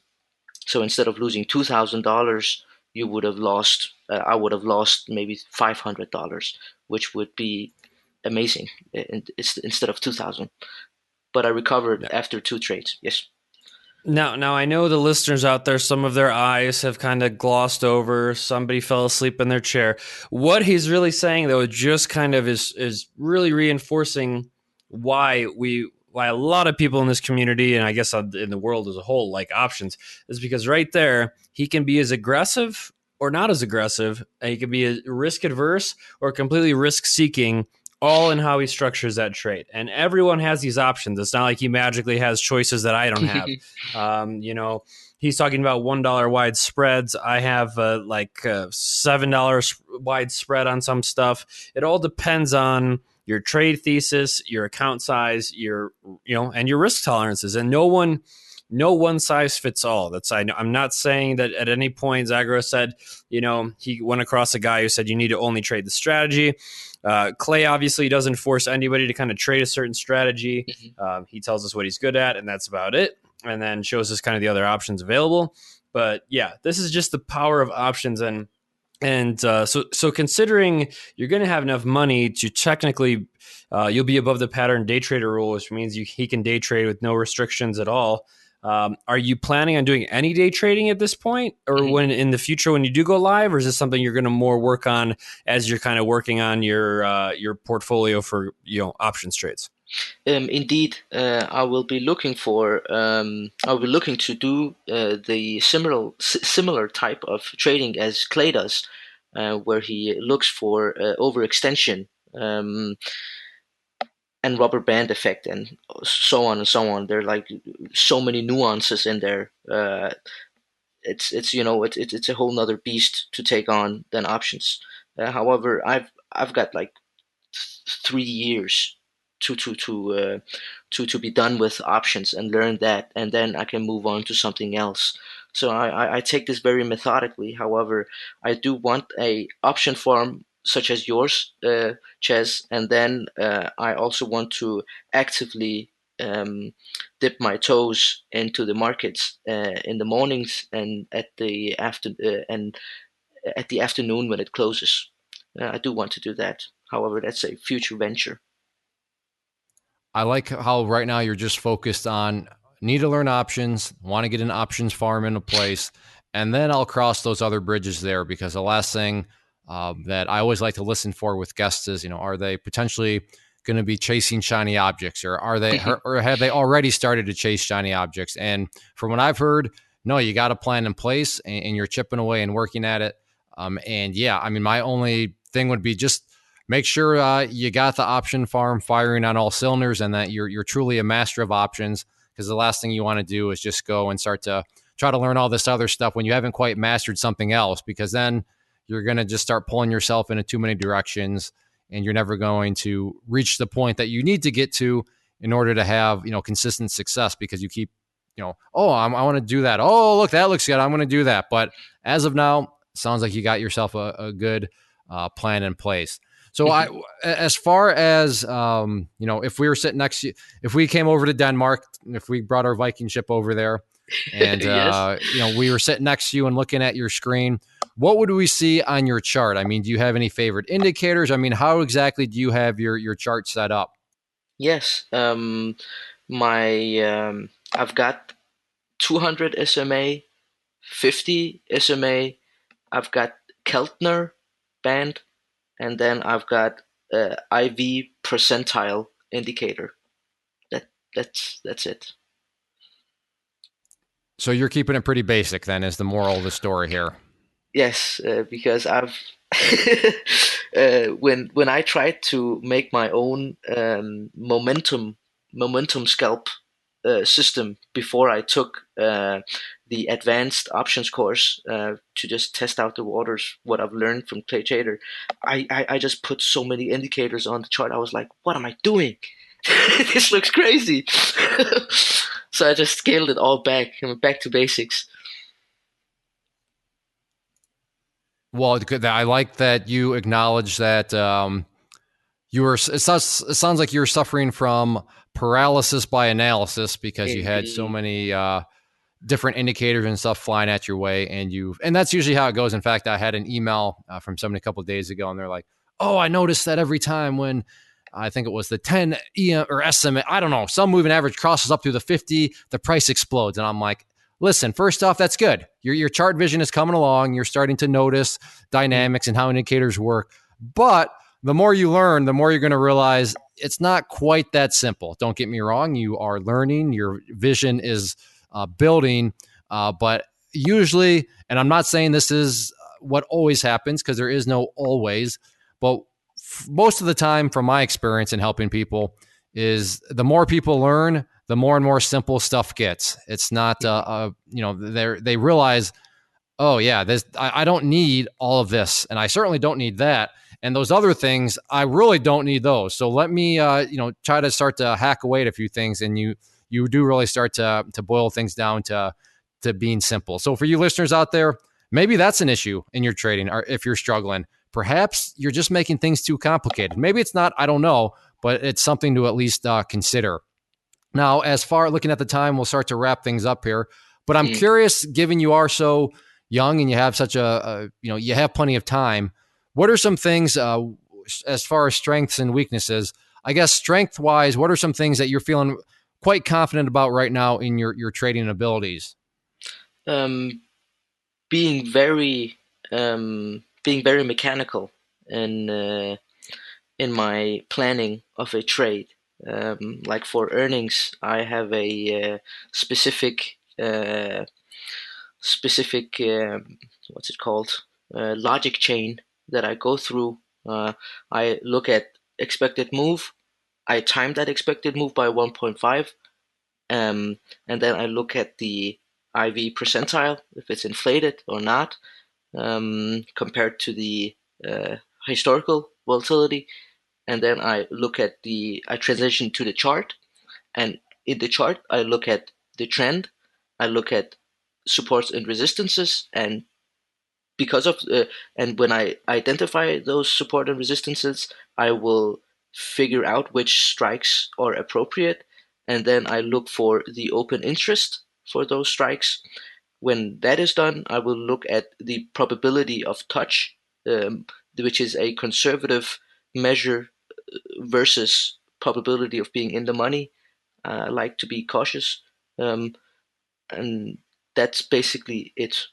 instead of losing $2,000, you would have lost. I would have lost maybe $500, which would be amazing. Instead of 2,000, but I recovered after 2 trades. Yes. Now I know the listeners out there, some of their eyes have kind of glossed over. Somebody fell asleep in their chair. What he's really saying, though, just kind of is really reinforcing why a lot of people in this community, and I guess in the world as a whole, like options, is because right there, he can be as aggressive or not as aggressive. He can be risk adverse or completely risk seeking, all in how he structures that trade. And everyone has these options. It's not like he magically has choices that I don't have. He's talking about $1 wide spreads. I have $7 wide spread on some stuff. It all depends on your trade thesis, your account size, and your risk tolerances. And no one size fits all. I'm not saying that at any point Zagros said, he went across a guy who said you need to only trade the strategy. Clay obviously doesn't force anybody to kind of trade a certain strategy. He tells us what he's good at, and that's about it. and then shows us kind of the other options available. But yeah, this is just the power of options. So considering you're going to have enough money to technically, you'll be above the pattern day trader rule, which means he can day trade with no restrictions at all. Are you planning on doing any day trading at this point, or when in the future when you do go live, or is this something you're going to more work on as you're kind of working on your portfolio for options trades? Indeed, I will be looking for. I'll be looking to do the similar type of trading as Clay does, where he looks for overextension. And rubber band effect and so on and so on. There are like so many nuances in there. It's it's a whole nother beast to take on than options. However, I've got like 3 years to be done with options and learn that, and then I can move on to something else. So I take this very methodically. However, I do want a option farm such as yours, Ches, and then I also want to actively dip my toes into the markets in the mornings and at the afternoon when it closes. I do want to do that. However, that's a future venture. I like how right now you're just focused on need to learn options, want to get an options farm into place, and then I'll cross those other bridges there, because the last thing that I always like to listen for with guests is, are they potentially going to be chasing shiny objects, or are they, or have they already started to chase shiny objects? And from what I've heard, no, you got a plan in place and you're chipping away and working at it. And yeah, I mean, my only thing would be just make sure you got the option farm firing on all cylinders and that you're truly a master of options, because the last thing you want to do is just go and start to try to learn all this other stuff when you haven't quite mastered something else, because then you're going to just start pulling yourself into too many directions and you're never going to reach the point that you need to get to in order to have, consistent success, because you keep, oh, I want to do that. Oh, look, that looks good. I'm going to do that. But as of now, sounds like you got yourself a good plan in place. So as far as, if we were sitting next to you, if we came over to Denmark, if we brought our Viking ship over there and, Yes. we were sitting next to you and looking at your screen, what would we see on your chart? I mean, do you have any favorite indicators? I mean, how exactly do you have your chart set up? Yes. I've got 200 SMA, 50 SMA. I've got Keltner band, and then I've got IV percentile indicator. That's it. So you're keeping it pretty basic then, is the moral of the story here. Yes, because I've when I tried to make my own momentum scalp system before I took the advanced options course to just test out the waters, what I've learned from Clay Trader, I just put so many indicators on the chart. I was like, what am I doing? This looks crazy. So I just scaled it all back to basics. Well, I like that you acknowledge that it sounds like you're suffering from paralysis by analysis, because you had so many different indicators and stuff flying at your way, and that's usually how it goes. In fact, I had an email from somebody a couple of days ago, and they're like, "Oh, I noticed that every time when I think it was the 10 EM or SMA, I don't know, some moving average crosses up through the 50, the price explodes." And I'm like, listen, first off, that's good. Your chart vision is coming along. You're starting to notice dynamics and how indicators work. But the more you learn, the more you're going to realize it's not quite that simple. Don't get me wrong. You are learning. Your vision is building. But usually, and I'm not saying this is what always happens, because there is no always, but most of the time, from my experience in helping people, is the more people learn, the more and more simple stuff gets. It's not, they realize, oh yeah, I don't need all of this, and I certainly don't need that, and those other things, I really don't need those. So let me, try to start to hack away at a few things, and you do really start to boil things down to being simple. So for you listeners out there, maybe that's an issue in your trading, or if you're struggling. Perhaps you're just making things too complicated. Maybe it's not, I don't know, but it's something to at least consider. Now, as far looking at the time, we'll start to wrap things up here. But I'm curious, given you are so young and you have such you have plenty of time, what are some things as far as strengths and weaknesses? I guess strength wise, what are some things that you're feeling quite confident about right now in your trading abilities? Being very mechanical in my planning of a trade. Like for earnings, I have a specific what's it called, logic chain that I go through. I look at expected move. I time that expected move by 1.5, and then I look at the IV percentile, if it's inflated or not, compared to the historical volatility. And then I transition to the chart, and in the chart I look at the trend, I look at supports and resistances, and because of and when I identify those support and resistances, I will figure out which strikes are appropriate, and then I look for the open interest for those strikes. When that is done, I will look at the probability of touch, which is a conservative measure versus probability of being in the money. I like to be cautious, and that's basically it.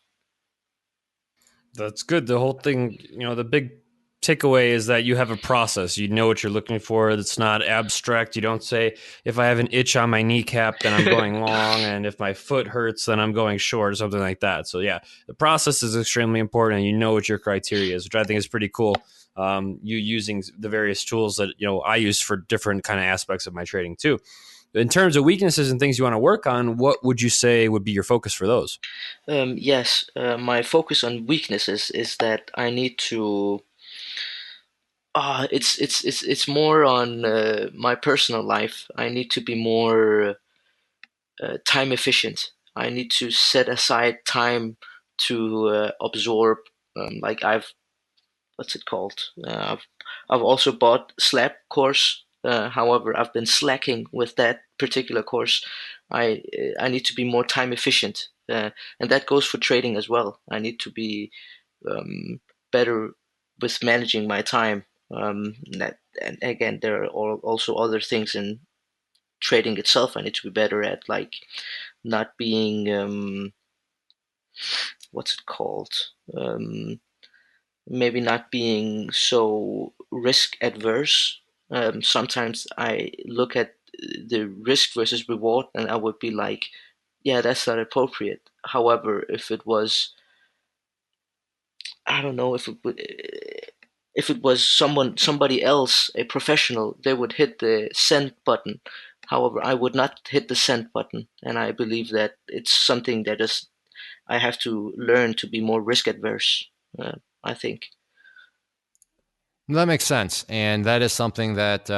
That's good. The whole thing, the big takeaway is that you have a process. You know what you're looking for. It's not abstract. You don't say, if I have an itch on my kneecap, then I'm going long, and if my foot hurts, then I'm going short, or something like that. So yeah, the process is extremely important, and you know what your criteria is, which I think is pretty cool. You using the various tools that I use for different kind of aspects of my trading too. In terms of weaknesses and things you want to work on, what would you say would be your focus for those? Yes, my focus on weaknesses is that I need to. It's more on my personal life. I need to be more time efficient. I need to set aside time to absorb. Like what's it called? I've also bought Slab course. However, I've been slacking with that particular course. I need to be more time efficient, and that goes for trading as well. I need to be better with managing my time. And again, there are also other things in trading itself. I need to be better at, like not being what's it called? Maybe not being so risk adverse. Sometimes I look at the risk versus reward, and I would be like, yeah, that's not appropriate. However, if it was, I don't know, if it was somebody else, a professional, they would hit the send button. However, I would not hit the send button, and I believe that it's something that is I have to learn to be more risk adverse. I think. That makes sense, and that is something that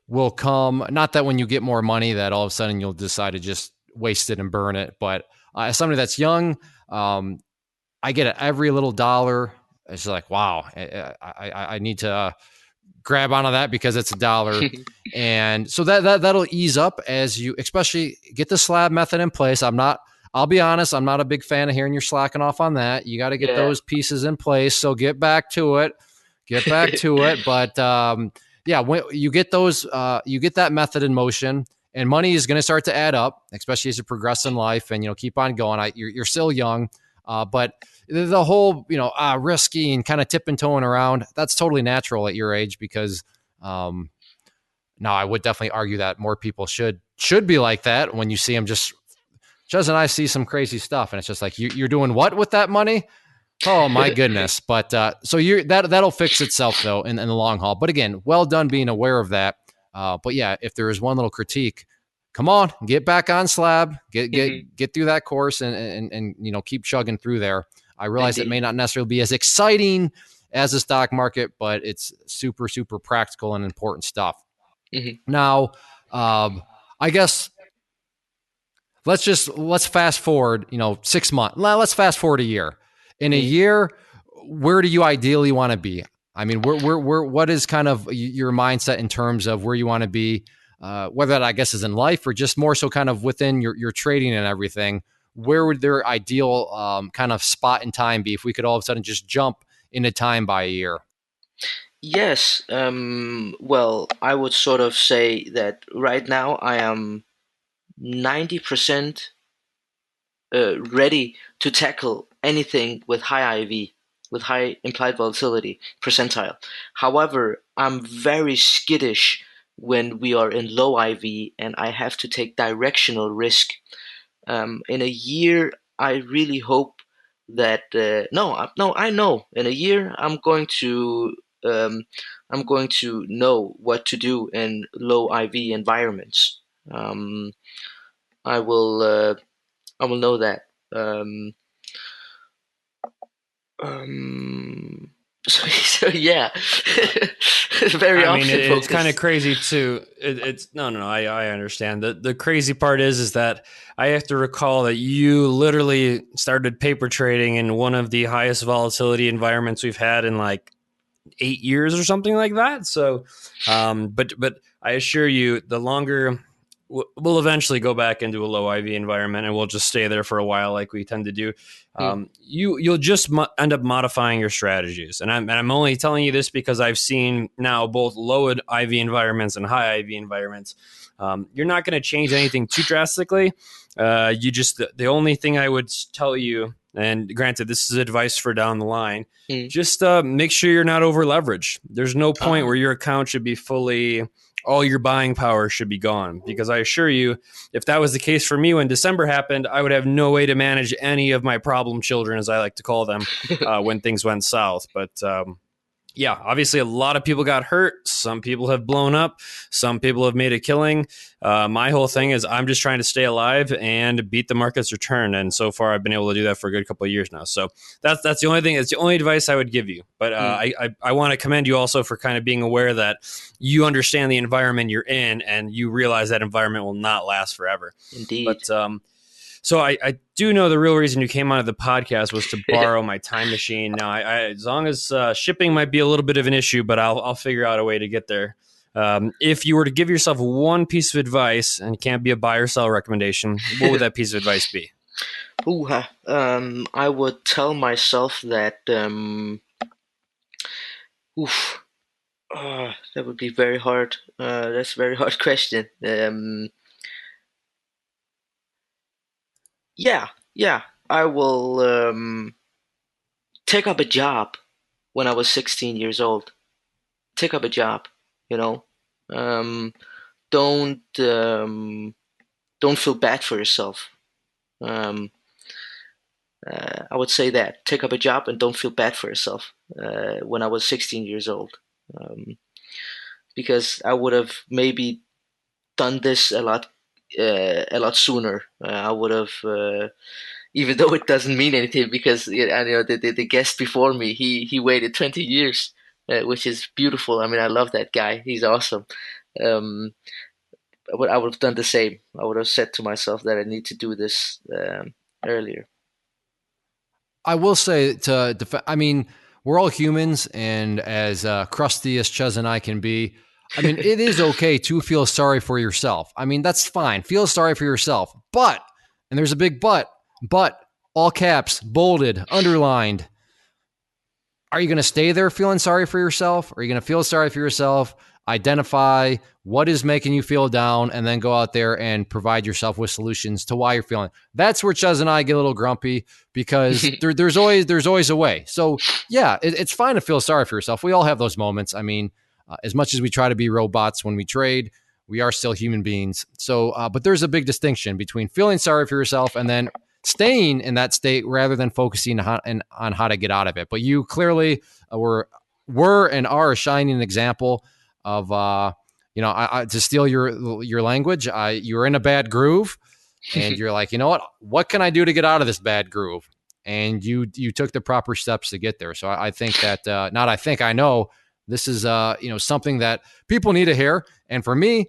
will come. Not that when you get more money, that all of a sudden you'll decide to just waste it and burn it. But as somebody that's young, I get every little dollar. It's like, wow, I need to grab onto that because it's $1. And so that'll ease up as you, especially get the slab method in place. I'll be honest, I'm not a big fan of hearing you're slacking off on that. You got to get those pieces in place. So get back to it. But yeah, when you get those, you get that method in motion, and money is going to start to add up, especially as you progress in life and, keep on going. You're still young, but the whole, risky and kind of tipping toeing around, that's totally natural at your age because, now I would definitely argue that more people should be like that. When you see them Jez and I see some crazy stuff, and it's just like, you're doing what with that money? Oh my goodness. But, so that'll fix itself though in the long haul. But again, well done being aware of that. But yeah, if there is one little critique, come on, get back on slab, get through that course and keep chugging through there. I realize it may not necessarily be as exciting as the stock market, but it's super, super practical and important stuff. Mm-hmm. Now, I guess let's fast forward, 6 months. Let's fast forward a year. In a year, where do you ideally want to be? I mean, what is kind of your mindset in terms of where you want to be? whether that I guess is in life or just more so kind of within your trading and everything, where would their ideal kind of spot in time be if we could all of a sudden just jump into time by a year? Yes. Well, I would sort of say that right now I am 90% ready to tackle anything with high IV, with high implied volatility percentile. However, I'm very skittish when we are in low IV and I have to take directional risk. In a year, I really hope that no, I know in a year I'm going to know what to do in low IV environments. Um, I will I will know that. Um, um, so yeah, very I mean, option it's kind of focused. crazy too. It's no. I understand. The crazy part is that I have to recall that you literally started paper trading in one of the highest volatility environments we've had in like 8 years or something like that. So, but I assure you, the longer we'll eventually go back into a low IV environment, and we'll just stay there for a while, like we tend to do. Hmm. You'll just end up modifying your strategies, and I'm only telling you this because I've seen now both low IV environments and high IV environments. You're not going to change anything too drastically. You just the only thing I would tell you, and granted, this is advice for down the line, Hmm. just make sure you're not over leveraged. There's no point Ah, where your account should be fully, all your buying power should be gone. Because I assure you, if that was the case for me when December happened, I would have no way to manage any of my problem children, as I like to call them, when things went south. But yeah, obviously a lot of people got hurt. Some people have blown up. Some people have made a killing. My whole thing is I'm just trying to stay alive and beat the market's return. And so far, I've been able to do that for a good couple of years now. So that's the only thing. It's the only advice I would give you. But hmm. I want to commend you also for kind of being aware that you understand the environment you're in and you realize that environment will not last forever. Indeed. But so I do know the real reason you came onto the podcast was to borrow my time machine. Now, as long as shipping might be a little bit of an issue, but I'll figure out a way to get there. If you were to give yourself one piece of advice, and it can't be a buy or sell recommendation, what would that piece of advice be? Ooh, I would tell myself that oof, that would be very hard. That's a very hard question. Yeah, yeah. I will take up a job when I was 16 years old. Take up a job, you know. Um, don't don't feel bad for yourself. Um, I would say that take up a job and don't feel bad for yourself. When I was 16 years old, um, because I would have maybe done this a lot sooner. I would have, even though it doesn't mean anything, because I know the guest before me, he waited 20 years, which is beautiful. I mean, I love that guy. He's awesome. Um, I would have done the same. I would have said to myself that I need to do this earlier. I will say I mean, we're all humans, and as crusty as Ches and I can be, I mean, it is okay to feel sorry for yourself. I mean, that's fine. Feel sorry for yourself. But, and there's a big but, all caps, bolded, underlined. Are you going to stay there feeling sorry for yourself? Are you going to feel sorry for yourself, identify what is making you feel down, and then go out there and provide yourself with solutions to why you're feeling? That's where Ches and I get a little grumpy because there's always a way. So yeah, it's fine to feel sorry for yourself. We all have those moments. I mean, as much as we try to be robots when we trade, we are still human beings. So, but there's a big distinction between feeling sorry for yourself and then staying in that state rather than focusing on how to get out of it. But you clearly were and are a shining example of, to steal your language. You were in a bad groove, and you're like, you know what can I do to get out of this bad groove? And you took the proper steps to get there. So I think that I know this is something that people need to hear. And for me,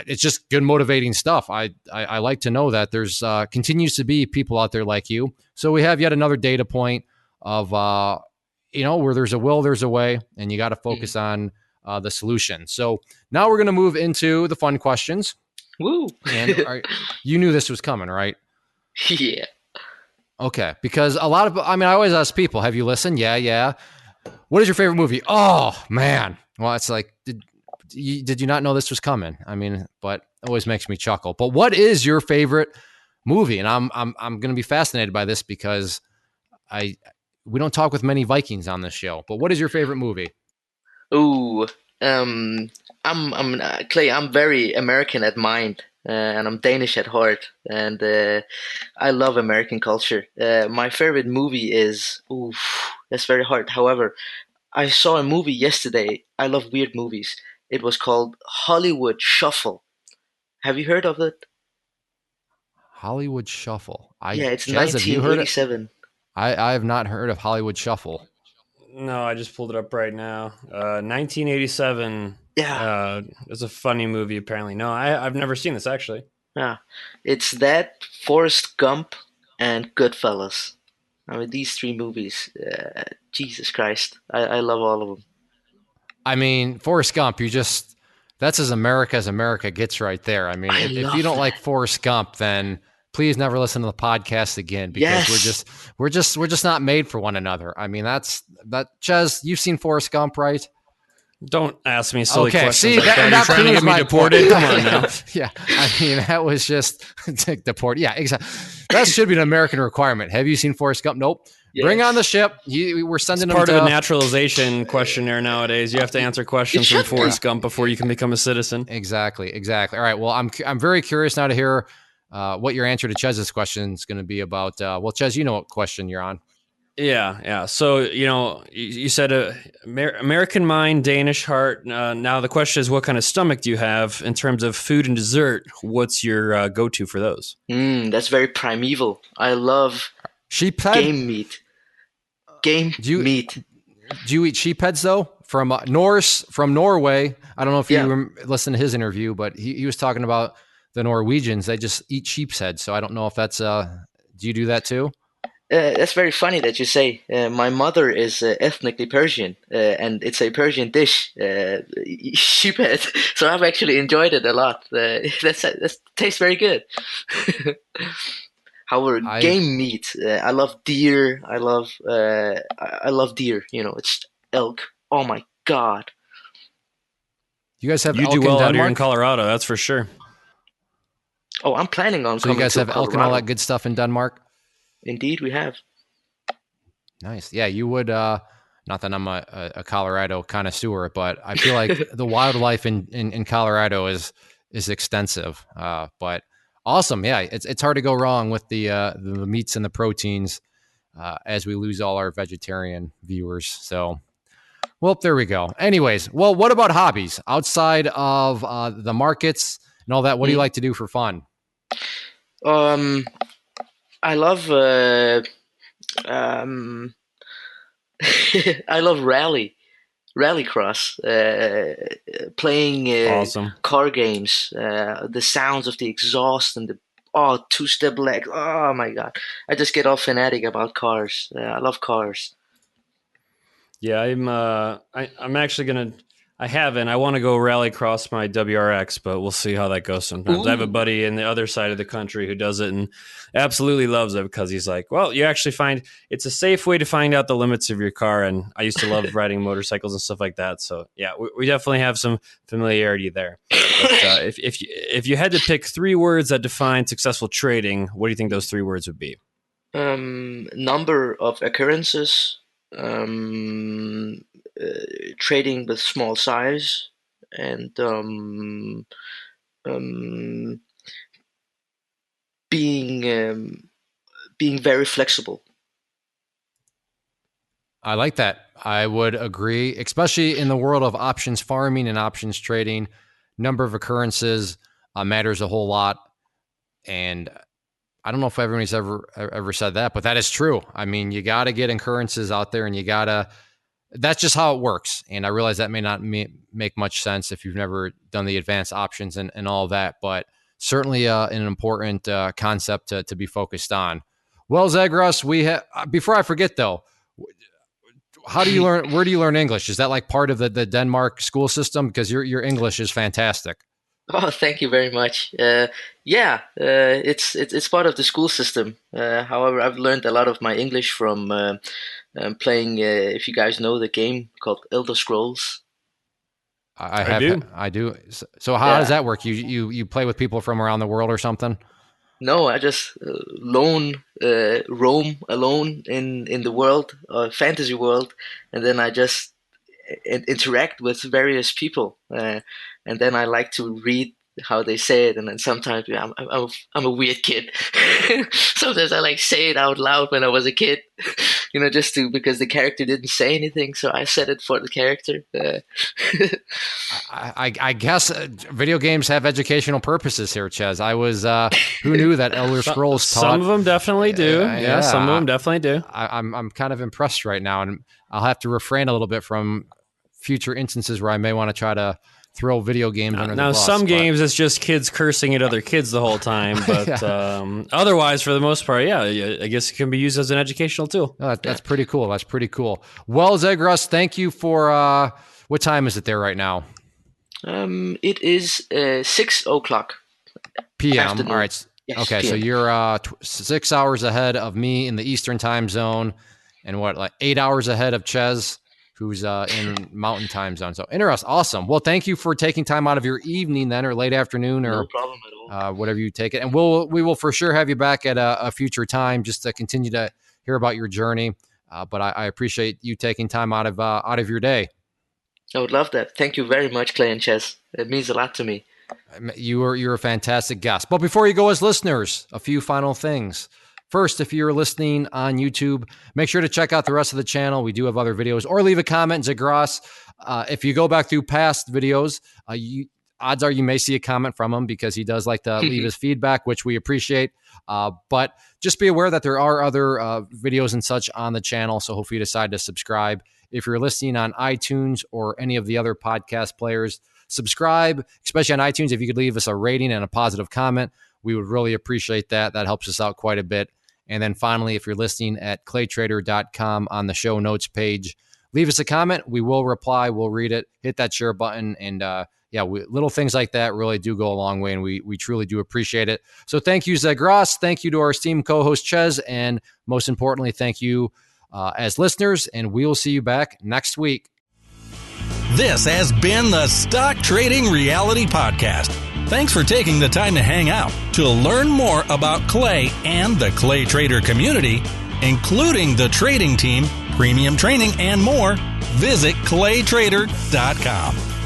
it's just good motivating stuff. I like to know that there's continues to be people out there like you. So we have yet another data point of where there's a will, there's a way, and you got to focus on the solution. So now we're going to move into the fun questions. Woo! And you knew this was coming, right? Yeah. Okay, because I always ask people, have you listened? Yeah. What is your favorite movie? Oh, man. Well, it's like, did you not know this was coming? I mean, but it always makes me chuckle. But what is your favorite movie? And I'm going to be fascinated by this because we don't talk with many Vikings on this show. But what is your favorite movie? Ooh, I'm Clay. I'm very American at mind, and I'm Danish at heart, and I love American culture. My favorite movie is that's very hard. However, I saw a movie yesterday. I love weird movies. It was called Hollywood Shuffle. Have you heard of it? Hollywood Shuffle. Yeah, it's Jez, have you heard it? 1987. I have not heard of Hollywood Shuffle. No, I just pulled it up right now. 1987. Yeah, It's a funny movie, apparently. No, I've never seen this, actually. yeah. It's that, Forrest Gump, and Goodfellas. I mean, these three movies. Jesus Christ, I love all of them. I mean, Forrest Gump, that's as America gets right there. I mean, I if love you don't like that. Forrest Gump, then please never listen to the podcast again because Yes. we're just not made for one another. I mean, Chez, you've seen Forrest Gump, right? Don't ask me silly Okay, questions see, like that. You're that trying to proves get me my deported? point. Come on now. Yeah, I mean, that was just deport. Yeah, exactly. That should be an American requirement. Have you seen Forrest Gump? Nope. Yes. Bring on the ship. We're It's sending them part to of a naturalization questionnaire nowadays. You have to answer questions from should be. Forrest Gump before you can become a citizen. Exactly. All right. Well, I'm very curious now to hear what your answer to Chez's question is going to be about. Well, Chez, you know what question you're on. Yeah. So, you said American mind, Danish heart. Now the question is, what kind of stomach do you have in terms of food and dessert? What's your go-to for those? That's very primeval. I love Sheephead? game meat. Meat. Do you eat sheepheads though? From from Norway. I don't know if Yeah. you listened to his interview, but he was talking about the Norwegians. They just eat sheep's heads. So I don't know if that's. Do you do that too? That's very funny that you say. My mother is ethnically Persian, and it's a Persian dish, sheephead. So I've actually enjoyed it a lot. That tastes very good. However, game meat, I love deer. I love deer. It's elk. Oh my god! You guys have You elk do in well out here Denmark? in Colorado, that's for sure. Oh, I'm planning on So you coming guys to have elk and all Colorado. that good stuff in Denmark? Indeed, we have. Nice. Yeah, you would. Not that I'm a Colorado connoisseur, but I feel like the wildlife in Colorado is extensive. But awesome. Yeah, it's hard to go wrong with the meats and the proteins as we lose all our vegetarian viewers. So, well, there we go. Anyways, well, what about hobbies outside of the markets and all that? What do you like to do for fun? I love um, I love rallycross, playing Awesome. car games, the sounds of the exhaust and the two-step leg. Oh my god, I just get all fanatic about cars. I love cars. Yeah, I'm actually gonna. I want to go rallycross my WRX, but we'll see how that goes sometimes. I have a Ooh. buddy in the other side of the country who does it and absolutely loves it because he's like, well, you actually find it's a safe way to find out the limits of your car. And I used to love riding motorcycles and stuff like that. So yeah, we definitely have some familiarity there. But if you had to pick 3 words that define successful trading, what do you think those 3 words would be? Number of occurrences, um, trading with small size, and um, being being very flexible. I like that. I would agree, especially in the world of options farming and options trading. Number of occurrences matters a whole lot. And I don't know if everybody's ever said that, but that is true. I mean, you got to get occurrences out there and that's just how it works. And I realize that may not make much sense if you've never done the advanced options and all that, but certainly an important concept to be focused on. Well, Zagros, before I forget though, how do you learn? Where do you learn English? Is that like part of the Denmark school system? Because your English is fantastic. Oh, thank you very much. It's part of the school system. However, I've learned a lot of my English from playing. If you guys know the game called Elder Scrolls. I do. So how does that work? You play with people from around the world or something? No, I just roam alone in the world, fantasy world, and then I just interact with various people, and then I like to read how they say it, and then sometimes I'm a weird kid. Sometimes I like say it out loud when I was a kid, just because the character didn't say anything, so I said it for the character. I guess video games have educational purposes here, Ches. I was who knew that Elder Scrolls taught. Some of them definitely do. Yeah, some of them definitely do. I'm kind of impressed right now, and I'll have to refrain a little bit from future instances where I may want to try to throw video games under the bus. Now, some games it's just kids cursing at other kids the whole time, but otherwise, for the most part, I guess it can be used as an educational tool. That's pretty cool. That's pretty cool. Well, Zagros, thank you for. What time is it there right now? It is 6:00 p.m. Afternoon. All right. Yes, okay, PM. So you're 6 hours ahead of me in the Eastern time zone, and like 8 hours ahead of Ches, who's in Mountain time zone. So interesting. Awesome. Well, thank you for taking time out of your evening then, or late afternoon, or no problem at all. Whatever you take it. And we will for sure have you back at a future time just to continue to hear about your journey. But I appreciate you taking time out of your day. I would love that. Thank you very much, Clay and Ches. It means a lot to me. You're a fantastic guest. But before you go, as listeners, a few final things. First, if you're listening on YouTube, make sure to check out the rest of the channel. We do have other videos, or leave a comment. Zagros, if you go back through past videos, odds are you may see a comment from him because he does like to leave his feedback, which we appreciate. But just be aware that there are other videos and such on the channel. So hopefully you decide to subscribe. If you're listening on iTunes or any of the other podcast players, subscribe, especially on iTunes. If you could leave us a rating and a positive comment, we would really appreciate that. That helps us out quite a bit. And then finally, if you're listening at claytrader.com on the show notes page, leave us a comment. We will reply. We'll read it. Hit that share button. And little things like that really do go a long way, and we truly do appreciate it. So thank you, Zagros. Thank you to our esteemed co-host, Ches. And most importantly, thank you as listeners, and we'll see you back next week. This has been the Stock Trading Reality Podcast. Thanks for taking the time to hang out. To learn more about Clay and the Clay Trader community, including the trading team, premium training, and more, visit claytrader.com.